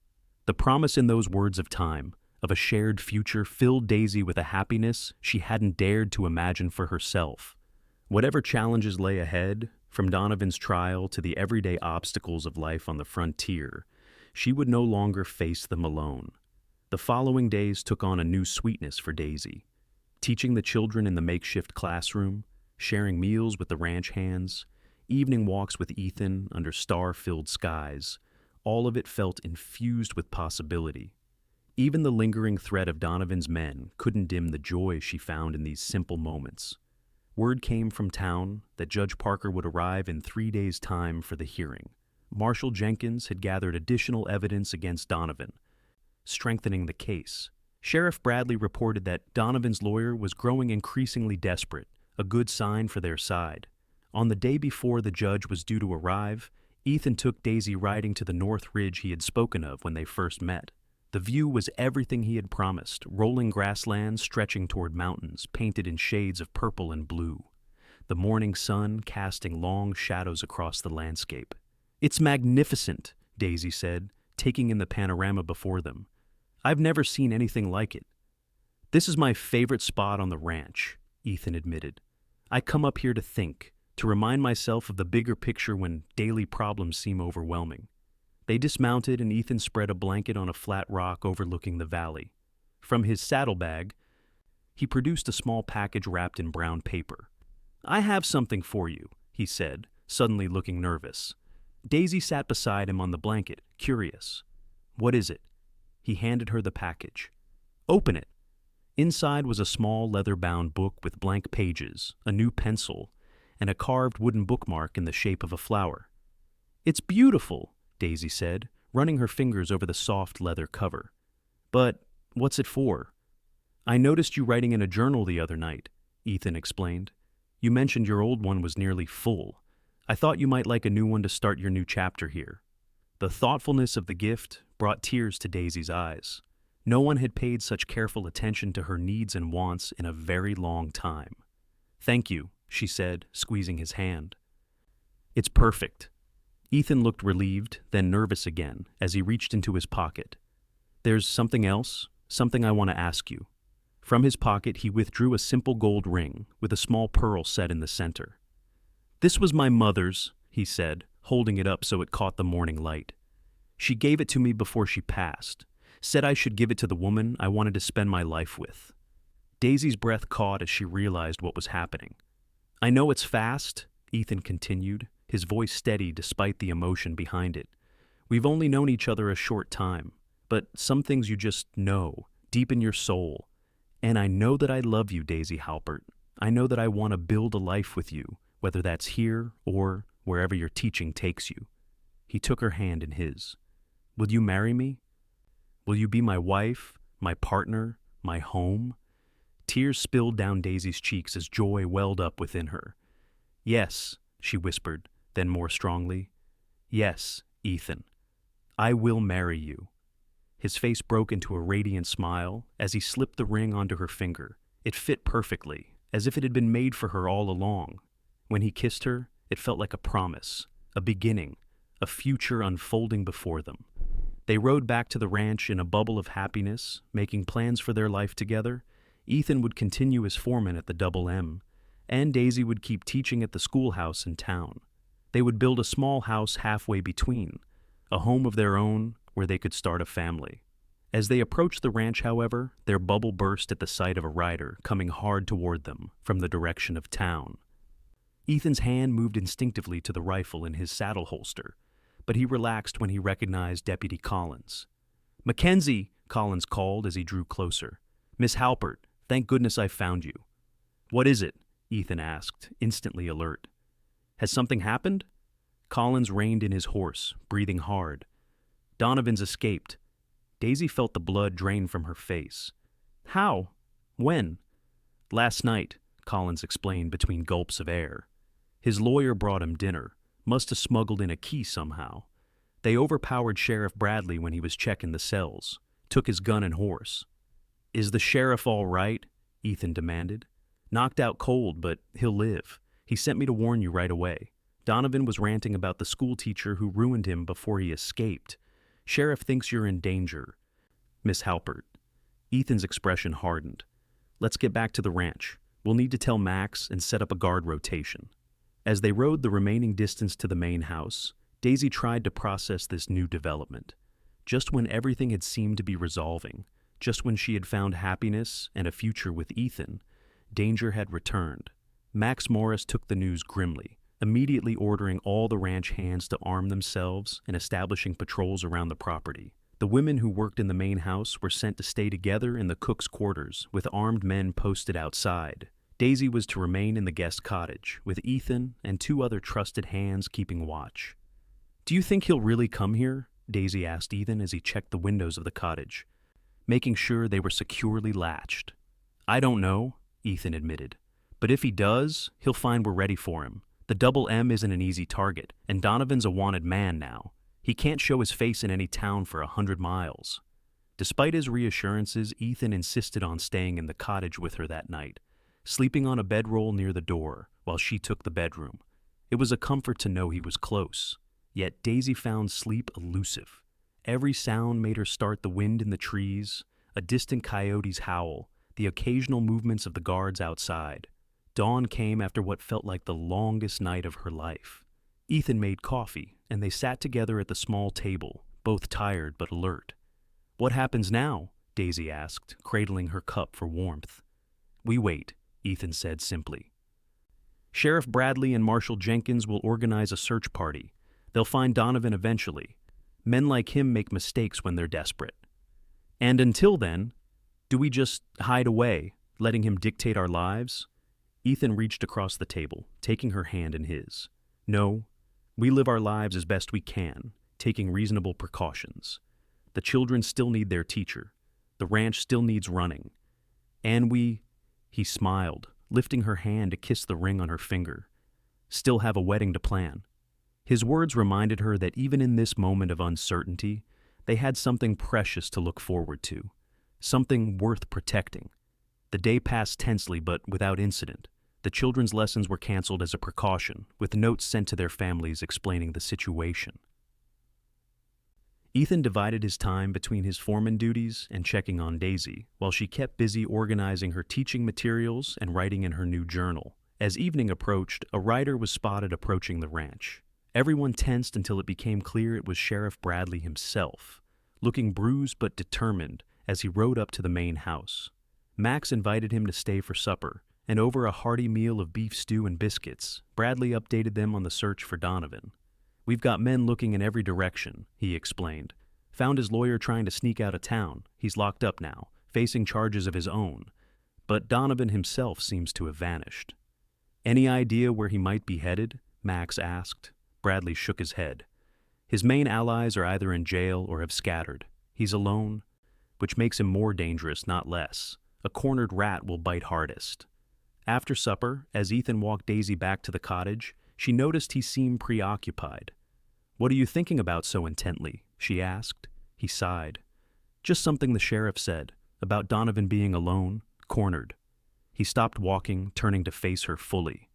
Speaker 1: The promise in those words of time, of a shared future, filled Daisy with a happiness she hadn't dared to imagine for herself. Whatever challenges lay ahead, from Donovan's trial to the everyday obstacles of life on the frontier, she would no longer face them alone. The following days took on a new sweetness for Daisy. Teaching the children in the makeshift classroom, sharing meals with the ranch hands, evening walks with Ethan under star-filled skies, all of it felt infused with possibility. Even the lingering threat of Donovan's men couldn't dim the joy she found in these simple moments. Word came from town that Judge Parker would arrive in 3 days' time for the hearing. Marshal Jenkins had gathered additional evidence against Donovan, strengthening the case. Sheriff Bradley reported that Donovan's lawyer was growing increasingly desperate, a good sign for their side. On the day before the judge was due to arrive, Ethan took Daisy riding to the North Ridge he had spoken of when they first met. The view was everything he had promised, rolling grasslands stretching toward mountains, painted in shades of purple and blue. The morning sun casting long shadows across the landscape. "It's magnificent," Daisy said, taking in the panorama before them. "I've never seen anything like it." "This is my favorite spot on the ranch," Ethan admitted. "I come up here to think, to remind myself of the bigger picture when daily problems seem overwhelming." They dismounted and Ethan spread a blanket on a flat rock overlooking the valley. From his saddlebag, he produced a small package wrapped in brown paper. "I have something for you," he said, suddenly looking nervous. Daisy sat beside him on the blanket, curious. "What is it?" He handed her the package. "Open it." Inside was a small leather-bound book with blank pages, a new pencil, and a carved wooden bookmark in the shape of a flower. "It's beautiful," Daisy said, running her fingers over the soft leather cover. "But what's it for?" "I noticed you writing in a journal the other night," Ethan explained. "You mentioned your old one was nearly full. I thought you might like a new one to start your new chapter here." The thoughtfulness of the gift brought tears to Daisy's eyes. No one had paid such careful attention to her needs and wants in a very long time. "Thank you," she said, squeezing his hand. "It's perfect." Ethan looked relieved, then nervous again, as he reached into his pocket. "There's something else, something I want to ask you." From his pocket, he withdrew a simple gold ring with a small pearl set in the center. "This was my mother's," he said, holding it up so it caught the morning light. "She gave it to me before she passed, said I should give it to the woman I wanted to spend my life with." Daisy's breath caught as she realized what was happening. "I know it's fast," Ethan continued, his voice steady despite the emotion behind it. "We've only known each other a short time, but some things you just know, deep in your soul. And I know that I love you, Daisy Halpert. I know that I want to build a life with you, whether that's here or wherever your teaching takes you." He took her hand in his. "Will you marry me? Will you be my wife, my partner, my home?" Tears spilled down Daisy's cheeks as joy welled up within her. "Yes," she whispered, then more strongly, "Yes, Ethan, I will marry you." His face broke into a radiant smile as he slipped the ring onto her finger. It fit perfectly, as if it had been made for her all along. When he kissed her, it felt like a promise, a beginning, a future unfolding before them. They rode back to the ranch in a bubble of happiness, making plans for their life together. Ethan would continue as foreman at the Double M, and Daisy would keep teaching at the schoolhouse in town. They would build a small house halfway between, a home of their own where they could start a family. As they approached the ranch, however, their bubble burst at the sight of a rider coming hard toward them from the direction of town. Ethan's hand moved instinctively to the rifle in his saddle holster, but he relaxed when he recognized Deputy Collins. "Mackenzie," Collins called as he drew closer. "Miss Halpert, thank goodness I found you." "What is it?" Ethan asked, instantly alert. "Has something happened?" Collins reined in his horse, breathing hard. "Donovan's escaped." Daisy felt the blood drain from her face. "How? When?" "Last night," Collins explained between gulps of air. "His lawyer brought him dinner, must have smuggled in a key somehow. They overpowered Sheriff Bradley when he was checking the cells. took his gun and horse. "Is the sheriff all right?" Ethan demanded. "Knocked out cold, but he'll live. He sent me to warn you right away." Donovan was ranting about the schoolteacher who ruined him before he escaped. "Sheriff thinks you're in danger, Miss Halpert." Ethan's expression hardened. "Let's get back to the ranch. We'll need to tell Max and set up a guard rotation." As they rode the remaining distance to the main house, Daisy tried to process this new development. Just when everything had seemed to be resolving, just when she had found happiness and a future with Ethan, danger had returned. Max Morris took the news grimly, immediately ordering all the ranch hands to arm themselves and establishing patrols around the property. The women who worked in the main house were sent to stay together in the cook's quarters, with armed men posted outside. Daisy was to remain in the guest cottage, with Ethan and 2 other trusted hands keeping watch. "Do you think he'll really come here?" Daisy asked Ethan as he checked the windows of the cottage, making sure they were securely latched. "I don't know," Ethan admitted. "But if he does, he'll find we're ready for him. The Double M isn't an easy target, and Donovan's a wanted man now. He can't show his face in any town for 100 miles. Despite his reassurances, Ethan insisted on staying in the cottage with her that night, sleeping on a bedroll near the door while she took the bedroom. It was a comfort to know he was close. Yet Daisy found sleep elusive. Every sound made her start the wind in the trees, a distant coyote's howl, the occasional movements of the guards outside. Dawn came after what felt like the longest night of her life. Ethan made coffee, and they sat together at the small table, both tired but alert. "What happens now?" Daisy asked, cradling her cup for warmth. "We wait," Ethan said simply. "Sheriff Bradley and Marshal Jenkins will organize a search party. They'll find Donovan eventually. Men like him make mistakes when they're desperate. And until then, do we just hide away, letting him dictate our lives?" Ethan reached across the table, taking her hand in his. "No, we live our lives as best we can, taking reasonable precautions. The children still need their teacher. The ranch still needs running. And we," he smiled, lifting her hand to kiss the ring on her finger, "still have a wedding to plan." His words reminded her that even in this moment of uncertainty, they had something precious to look forward to, something worth protecting. The day passed tensely but without incident. The children's lessons were canceled as a precaution, with notes sent to their families explaining the situation. Ethan divided his time between his foreman duties and checking on Daisy, while she kept busy organizing her teaching materials and writing in her new journal. As evening approached, a rider was spotted approaching the ranch. Everyone tensed until it became clear it was Sheriff Bradley himself, looking bruised but determined as he rode up to the main house. Max invited him to stay for supper, and over a hearty meal of beef stew and biscuits, Bradley updated them on the search for Donovan. "We've got men looking in every direction," he explained. "Found his lawyer trying to sneak out of town. He's locked up now, facing charges of his own. But Donovan himself seems to have vanished." "Any idea where he might be headed?" Max asked. Bradley shook his head. "His main allies are either in jail or have scattered. He's alone, which makes him more dangerous, not less. A cornered rat will bite hardest." After supper, as Ethan walked Daisy back to the cottage, she noticed he seemed preoccupied. "What are you thinking about so intently?" she asked. He sighed. "Just something the sheriff said, about Donovan being alone, cornered." He stopped walking, turning to face her fully.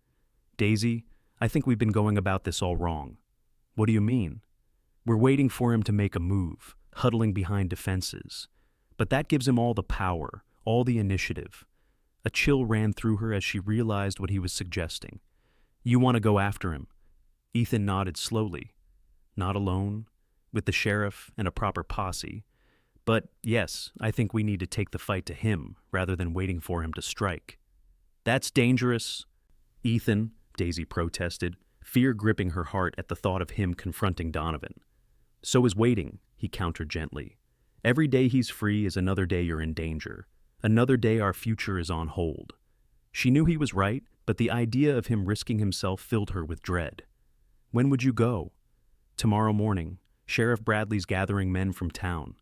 Speaker 1: "Daisy, I think we've been going about this all wrong." "What do you mean?" "We're waiting for him to make a move, huddling behind defenses. But that gives him all the power, all the initiative." A chill ran through her as she realized what he was suggesting. "You want to go after him?" Ethan nodded slowly. "Not alone, with the sheriff and a proper posse. But yes, I think we need to take the fight to him rather than waiting for him to strike." "That's dangerous." "Ethan," Daisy protested, fear gripping her heart at the thought of him confronting Donovan. "So is waiting," he countered gently. "Every day he's free is another day you're in danger. Another day our future is on hold." She knew he was right, but the idea of him risking himself filled her with dread. "When would you go?" "Tomorrow morning. Sheriff Bradley's gathering men from town.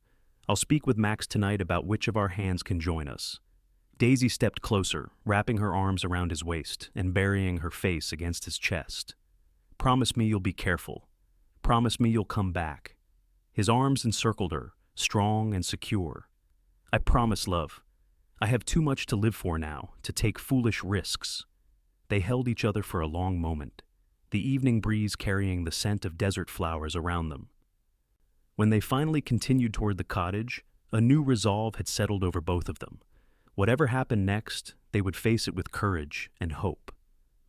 Speaker 1: I'll speak with Max tonight about which of our hands can join us." Daisy stepped closer, wrapping her arms around his waist and burying her face against his chest. "Promise me you'll be careful. Promise me you'll come back." His arms encircled her, strong and secure. "I promise, love. I have too much to live for now, to take foolish risks." They held each other for a long moment, the evening breeze carrying the scent of desert flowers around them. When they finally continued toward the cottage, a new resolve had settled over both of them. Whatever happened next, they would face it with courage and hope.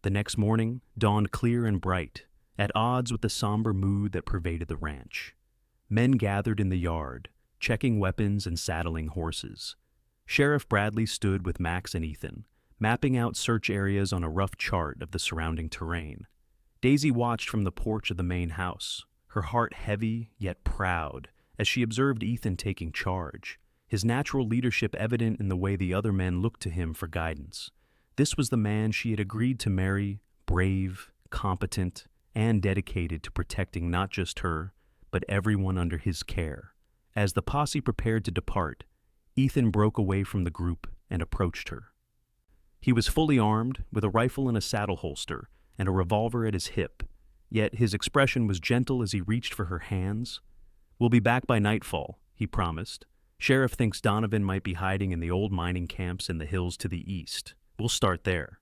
Speaker 1: The next morning dawned clear and bright, at odds with the somber mood that pervaded the ranch. Men gathered in the yard, checking weapons and saddling horses. Sheriff Bradley stood with Max and Ethan, mapping out search areas on a rough chart of the surrounding terrain. Daisy watched from the porch of the main house, her heart heavy yet proud, as she observed Ethan taking charge, his natural leadership evident in the way the other men looked to him for guidance. This was the man she had agreed to marry, brave, competent, and dedicated to protecting not just her, but everyone under his care. As the posse prepared to depart, Ethan broke away from the group and approached her. He was fully armed, with a rifle in a saddle holster and a revolver at his hip, yet his expression was gentle as he reached for her hands. "We'll be back by nightfall," he promised. "Sheriff thinks Donovan might be hiding in the old mining camps in the hills to the east. We'll start there."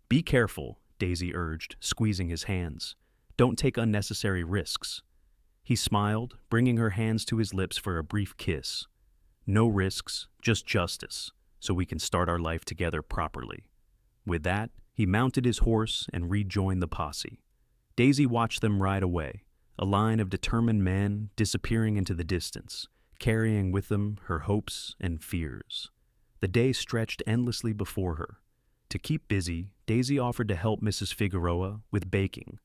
Speaker 1: "Be careful," Daisy urged, squeezing his hands. "Don't take unnecessary risks." He smiled, bringing her hands to his lips for a brief kiss. "No risks, just justice, so we can start our life together properly." With that, he mounted his horse and rejoined the posse. Daisy watched them ride away, a line of determined men disappearing into the distance, carrying with them her hopes and fears. The day stretched endlessly before her. To keep busy, Daisy offered to help Mrs. Figueroa with baking,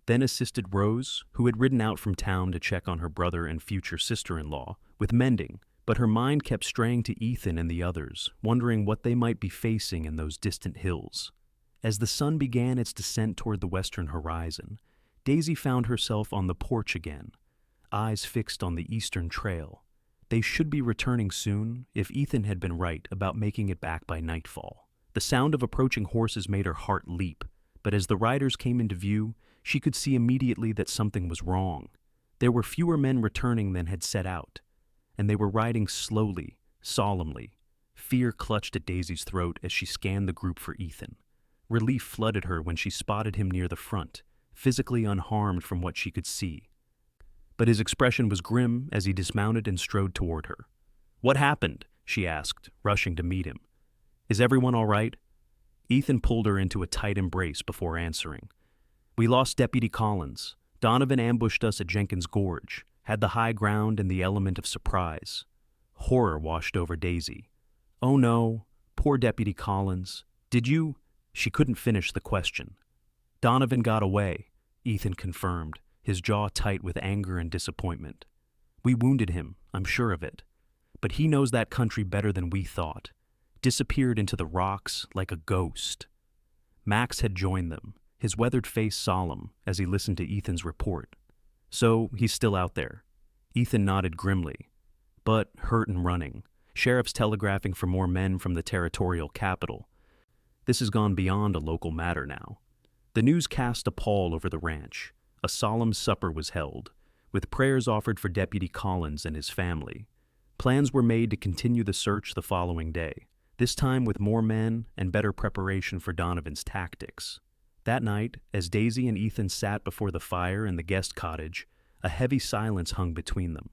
Speaker 1: then assisted Rose, who had ridden out from town to check on her brother and future sister-in-law, with mending, but her mind kept straying to Ethan and the others, wondering what they might be facing in those distant hills. As the sun began its descent toward the western horizon, Daisy found herself on the porch again, eyes fixed on the eastern trail. They should be returning soon if Ethan had been right about making it back by nightfall. The sound of approaching horses made her heart leap, but as the riders came into view, she could see immediately that something was wrong. There were fewer men returning than had set out, and they were riding slowly, solemnly. Fear clutched at Daisy's throat as she scanned the group for Ethan. Relief flooded her when she spotted him near the front, physically unharmed from what she could see. But his expression was grim as he dismounted and strode toward her. "What happened?" she asked, rushing to meet him. "Is everyone all right?" Ethan pulled her into a tight embrace before answering. "We lost Deputy Collins. Donovan ambushed us at Jenkins Gorge, had the high ground and the element of surprise." Horror washed over Daisy. "Oh no, poor Deputy Collins. Did you—" She couldn't finish the question. "Donovan got away," Ethan confirmed, his jaw tight with anger and disappointment. "We wounded him, I'm sure of it. But he knows that country better than we thought. Disappeared into the rocks like a ghost." Max had joined them, his weathered face solemn as he listened to Ethan's report. "So he's still out there." Ethan nodded grimly. "But hurt and running. Sheriff's telegraphing for more men from the territorial capital. This has gone beyond a local matter now." The news cast a pall over the ranch. A solemn supper was held, with prayers offered for Deputy Collins and his family. Plans were made to continue the search the following day, this time with more men and better preparation for Donovan's tactics. That night, as Daisy and Ethan sat before the fire in the guest cottage, a heavy silence hung between them.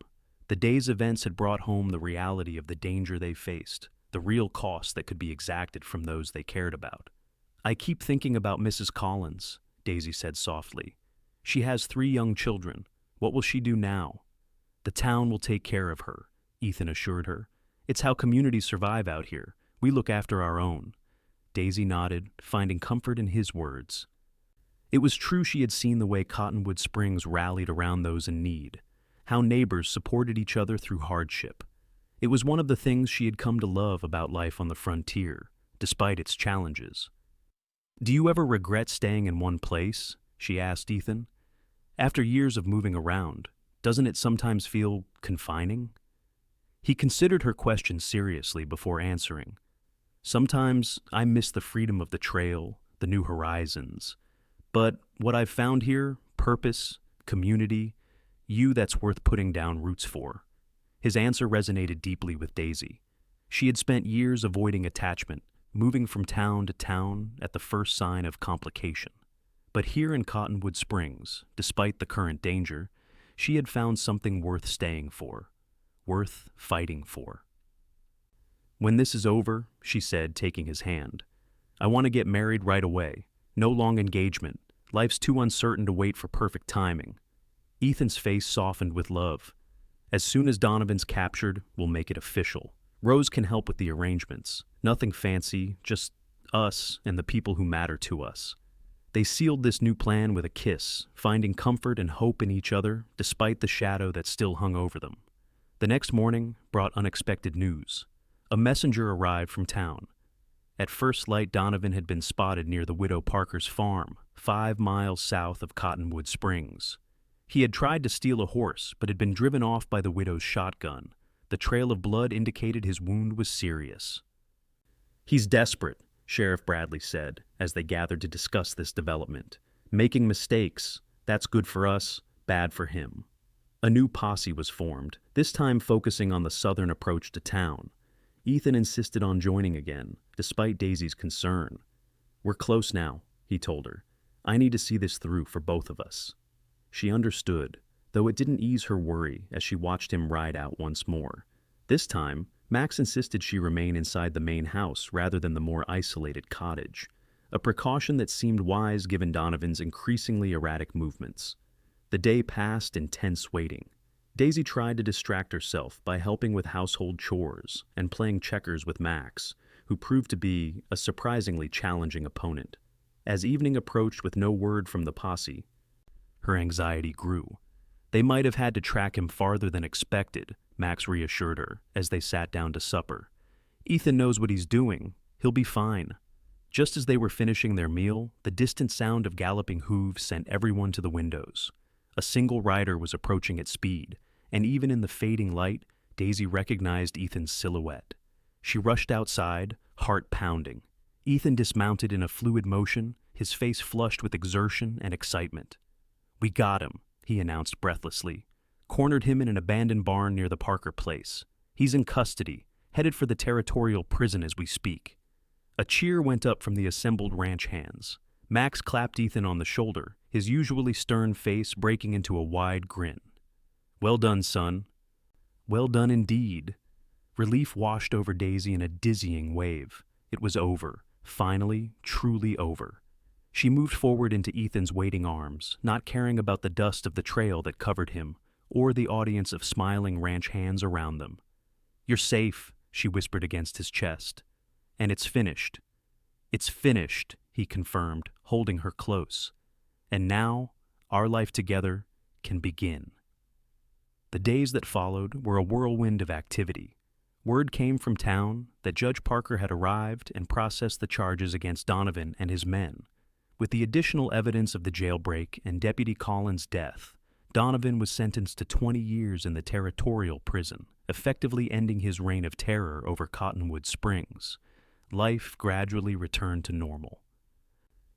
Speaker 1: The day's events had brought home the reality of the danger they faced, the real cost that could be exacted from those they cared about. "I keep thinking about Mrs. Collins," Daisy said softly. "She has 3 young children. What will she do now?" "The town will take care of her," Ethan assured her. "It's how communities survive out here. We look after our own." Daisy nodded, finding comfort in his words. It was true she had seen the way Cottonwood Springs rallied around those in need, how neighbors supported each other through hardship. It was one of the things she had come to love about life on the frontier, despite its challenges. "Do you ever regret staying in one place?" she asked Ethan. "After years of moving around, doesn't it sometimes feel confining?" He considered her question seriously before answering. "Sometimes I miss the freedom of the trail, the new horizons. But what I've found here, purpose, community, you that's worth putting down roots for." His answer resonated deeply with Daisy. She had spent years avoiding attachment, moving from town to town at the first sign of complication. But here in Cottonwood Springs, despite the current danger, she had found something worth staying for, worth fighting for. "When this is over," she said, taking his hand, "I want to get married right away. No long engagement. Life's too uncertain to wait for perfect timing." Ethan's face softened with love. "As soon as Donovan's captured, we'll make it official. Rose can help with the arrangements. Nothing fancy, just us and the people who matter to us." They sealed this new plan with a kiss, finding comfort and hope in each other despite the shadow that still hung over them. The next morning brought unexpected news. A messenger arrived from town. At first light, Donovan had been spotted near the widow Parker's farm, 5 miles south of Cottonwood Springs. He had tried to steal a horse, but had been driven off by the widow's shotgun. The trail of blood indicated his wound was serious. "He's desperate," Sheriff Bradley said, as they gathered to discuss this development. "Making mistakes. That's good for us, bad for him." A new posse was formed, this time focusing on the southern approach to town. Ethan insisted on joining again, despite Daisy's concern. "We're close now," he told her. "I need to see this through for both of us." She understood, though it didn't ease her worry as she watched him ride out once more. This time, Max insisted she remain inside the main house rather than the more isolated cottage, a precaution that seemed wise given Donovan's increasingly erratic movements. The day passed in tense waiting. Daisy tried to distract herself by helping with household chores and playing checkers with Max, who proved to be a surprisingly challenging opponent. As evening approached with no word from the posse, her anxiety grew. They might have had to track him farther than expected, Max reassured her as they sat down to supper. "Ethan knows what he's doing. He'll be fine." Just as they were finishing their meal, the distant sound of galloping hooves sent everyone to the windows. A single rider was approaching at speed, and even in the fading light, Daisy recognized Ethan's silhouette. She rushed outside, heart pounding. Ethan dismounted in a fluid motion, his face flushed with exertion and excitement. "We got him," he announced breathlessly. "Cornered him in an abandoned barn near the Parker place. He's in custody, headed for the territorial prison as we speak." A cheer went up from the assembled ranch hands. Max clapped Ethan on the shoulder, his usually stern face breaking into a wide grin. "Well done, son." "Well done indeed." Relief washed over Daisy in a dizzying wave. It was over, finally, truly over. She moved forward into Ethan's waiting arms, not caring about the dust of the trail that covered him, or the audience of smiling ranch hands around them. "You're safe," she whispered against his chest. "And it's finished." "It's finished," he confirmed, holding her close. "And now, our life together can begin." The days that followed were a whirlwind of activity. Word came from town that Judge Parker had arrived and processed the charges against Donovan and his men. With the additional evidence of the jailbreak and Deputy Collins' death, Donovan was sentenced to 20 years in the territorial prison, effectively ending his reign of terror over Cottonwood Springs. Life gradually returned to normal.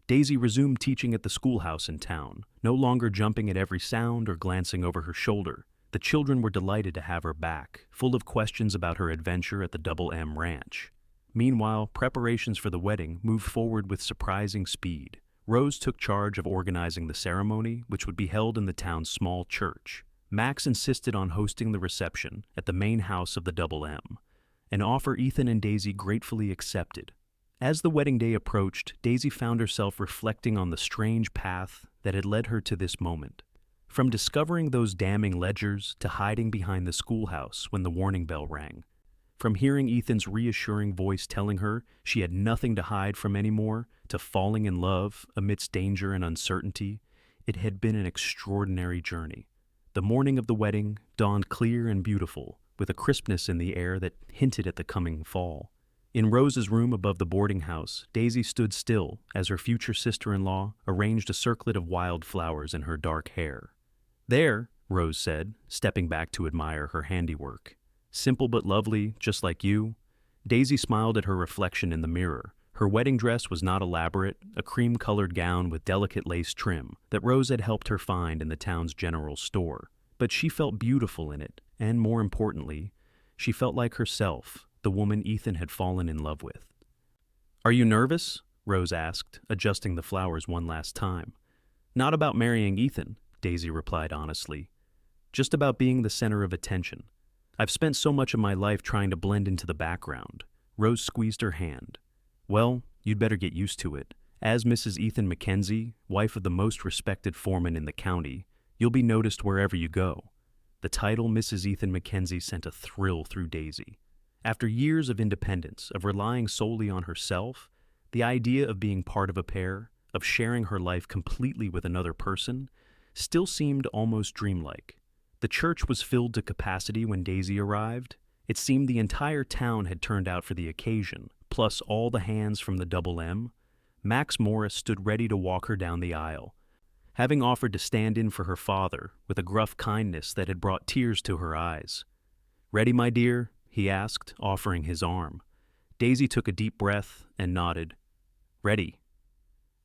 Speaker 1: Daisy resumed teaching at the schoolhouse in town, no longer jumping at every sound or glancing over her shoulder. The children were delighted to have her back, full of questions about her adventure at the Double M Ranch. Meanwhile, preparations for the wedding moved forward with surprising speed. Rose took charge of organizing the ceremony, which would be held in the town's small church. Max insisted on hosting the reception at the main house of the Double M, an offer Ethan and Daisy gratefully accepted. As the wedding day approached, Daisy found herself reflecting on the strange path that had led her to this moment. From discovering those damning ledgers to hiding behind the schoolhouse when the warning bell rang. From hearing Ethan's reassuring voice telling her she had nothing to hide from anymore, to falling in love amidst danger and uncertainty, it had been an extraordinary journey. The morning of the wedding dawned clear and beautiful, with a crispness in the air that hinted at the coming fall. In Rose's room above the boarding house, Daisy stood still as her future sister-in-law arranged a circlet of wildflowers in her dark hair. "There," Rose said, stepping back to admire her handiwork. "Simple but lovely, just like you." Daisy smiled at her reflection in the mirror. Her wedding dress was not elaborate, a cream-colored gown with delicate lace trim that Rose had helped her find in the town's general store. But she felt beautiful in it, and more importantly, she felt like herself, the woman Ethan had fallen in love with. "Are you nervous?" Rose asked, adjusting the flowers one last time. "Not about marrying Ethan," Daisy replied honestly. "Just about being the center of attention. I've spent so much of my life trying to blend into the background." Rose squeezed her hand. "Well, you'd better get used to it. As Mrs. Ethan Mackenzie, wife of the most respected foreman in the county, you'll be noticed wherever you go." The title Mrs. Ethan Mackenzie sent a thrill through Daisy. After years of independence, of relying solely on herself, the idea of being part of a pair, of sharing her life completely with another person, still seemed almost dreamlike. The church was filled to capacity when Daisy arrived. It seemed the entire town had turned out for the occasion, plus all the hands from the Double M. Max Morris stood ready to walk her down the aisle, having offered to stand in for her father with a gruff kindness that had brought tears to her eyes. "Ready, my dear?" he asked, offering his arm. Daisy took a deep breath and nodded. "Ready."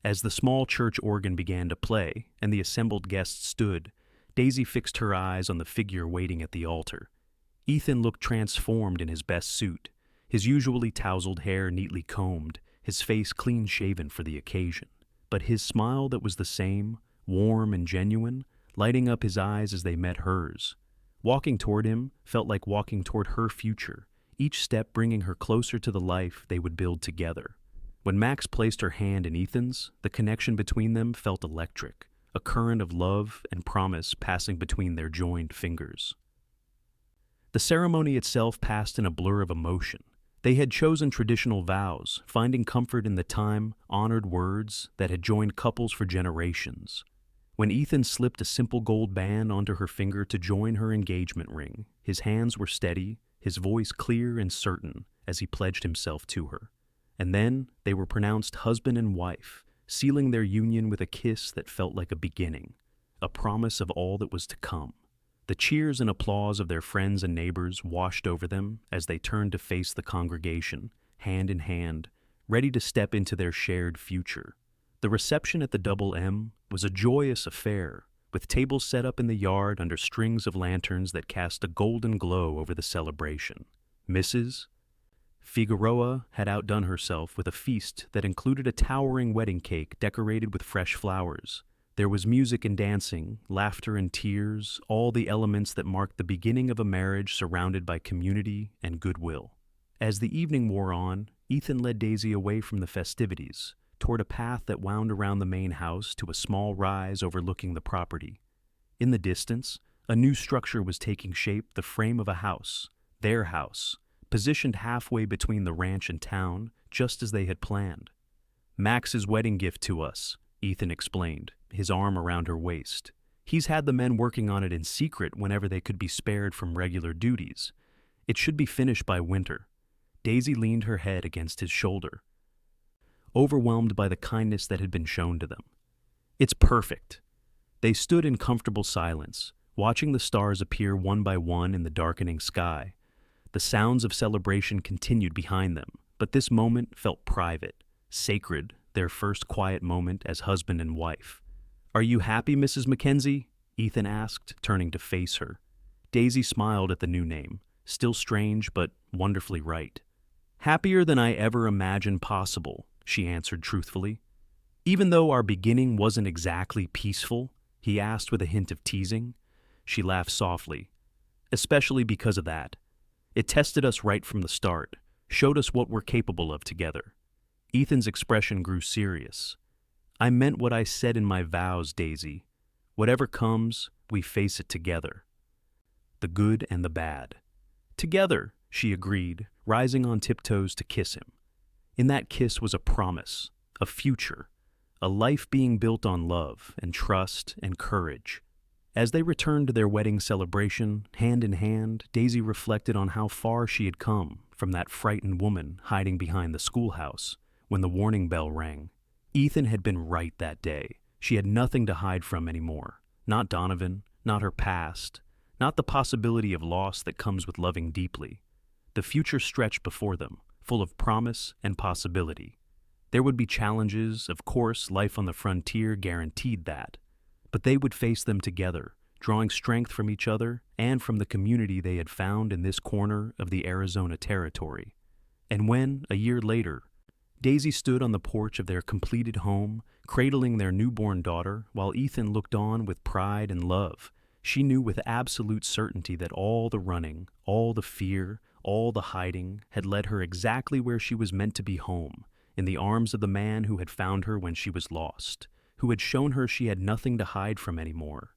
Speaker 1: As the small church organ began to play and the assembled guests stood, Daisy fixed her eyes on the figure waiting at the altar. Ethan looked transformed in his best suit, his usually tousled hair neatly combed, his face clean-shaven for the occasion. But his smile that was the same, warm and genuine, lighting up his eyes as they met hers. Walking toward him felt like walking toward her future, each step bringing her closer to the life they would build together. When Max placed her hand in Ethan's, the connection between them felt electric, a current of love and promise passing between their joined fingers. The ceremony itself passed in a blur of emotion. They had chosen traditional vows, finding comfort in the time-honored words that had joined couples for generations. When Ethan slipped a simple gold band onto her finger to join her engagement ring, his hands were steady, his voice clear and certain as he pledged himself to her. And then they were pronounced husband and wife, sealing their union with a kiss that felt like a beginning, a promise of all that was to come. The cheers and applause of their friends and neighbors washed over them as they turned to face the congregation, hand in hand, ready to step into their shared future. The reception at the Double M was a joyous affair, with tables set up in the yard under strings of lanterns that cast a golden glow over the celebration. Mrs. Figueroa had outdone herself with a feast that included a towering wedding cake decorated with fresh flowers. There was music and dancing, laughter and tears, all the elements that marked the beginning of a marriage surrounded by community and goodwill. As the evening wore on, Ethan led Daisy away from the festivities, toward a path that wound around the main house to a small rise overlooking the property. In the distance, a new structure was taking shape, the frame of a house, their house, positioned halfway between the ranch and town, just as they had planned. "Max's wedding gift to us," Ethan explained, his arm around her waist. "He's had the men working on it in secret whenever they could be spared from regular duties. It should be finished by winter." Daisy leaned her head against his shoulder, overwhelmed by the kindness that had been shown to them. "It's perfect." They stood in comfortable silence, watching the stars appear one by one in the darkening sky. The sounds of celebration continued behind them, but this moment felt private, sacred, their first quiet moment as husband and wife. "Are you happy, Mrs. Mackenzie?" Ethan asked, turning to face her. Daisy smiled at the new name, still strange but wonderfully right. "Happier than I ever imagined possible," she answered truthfully. "Even though our beginning wasn't exactly peaceful?" he asked with a hint of teasing. She laughed softly. "Especially because of that. It tested us right from the start, showed us what we're capable of together." Ethan's expression grew serious. "I meant what I said in my vows, Daisy. Whatever comes, we face it together. The good and the bad." "Together," she agreed, rising on tiptoes to kiss him. In that kiss was a promise, a future, a life being built on love and trust and courage. As they returned to their wedding celebration, hand in hand, Daisy reflected on how far she had come from that frightened woman hiding behind the schoolhouse when the warning bell rang. Ethan had been right that day. She had nothing to hide from anymore. Not Donovan, not her past, not the possibility of loss that comes with loving deeply. The future stretched before them, full of promise and possibility. There would be challenges, of course, life on the frontier guaranteed that. But they would face them together, drawing strength from each other and from the community they had found in this corner of the Arizona territory. And when, a year later, Daisy stood on the porch of their completed home, cradling their newborn daughter, while Ethan looked on with pride and love, she knew with absolute certainty that all the running, all the fear, all the hiding had led her exactly where she was meant to be, home, in the arms of the man who had found her when she was lost, who had shown her she had nothing to hide from anymore,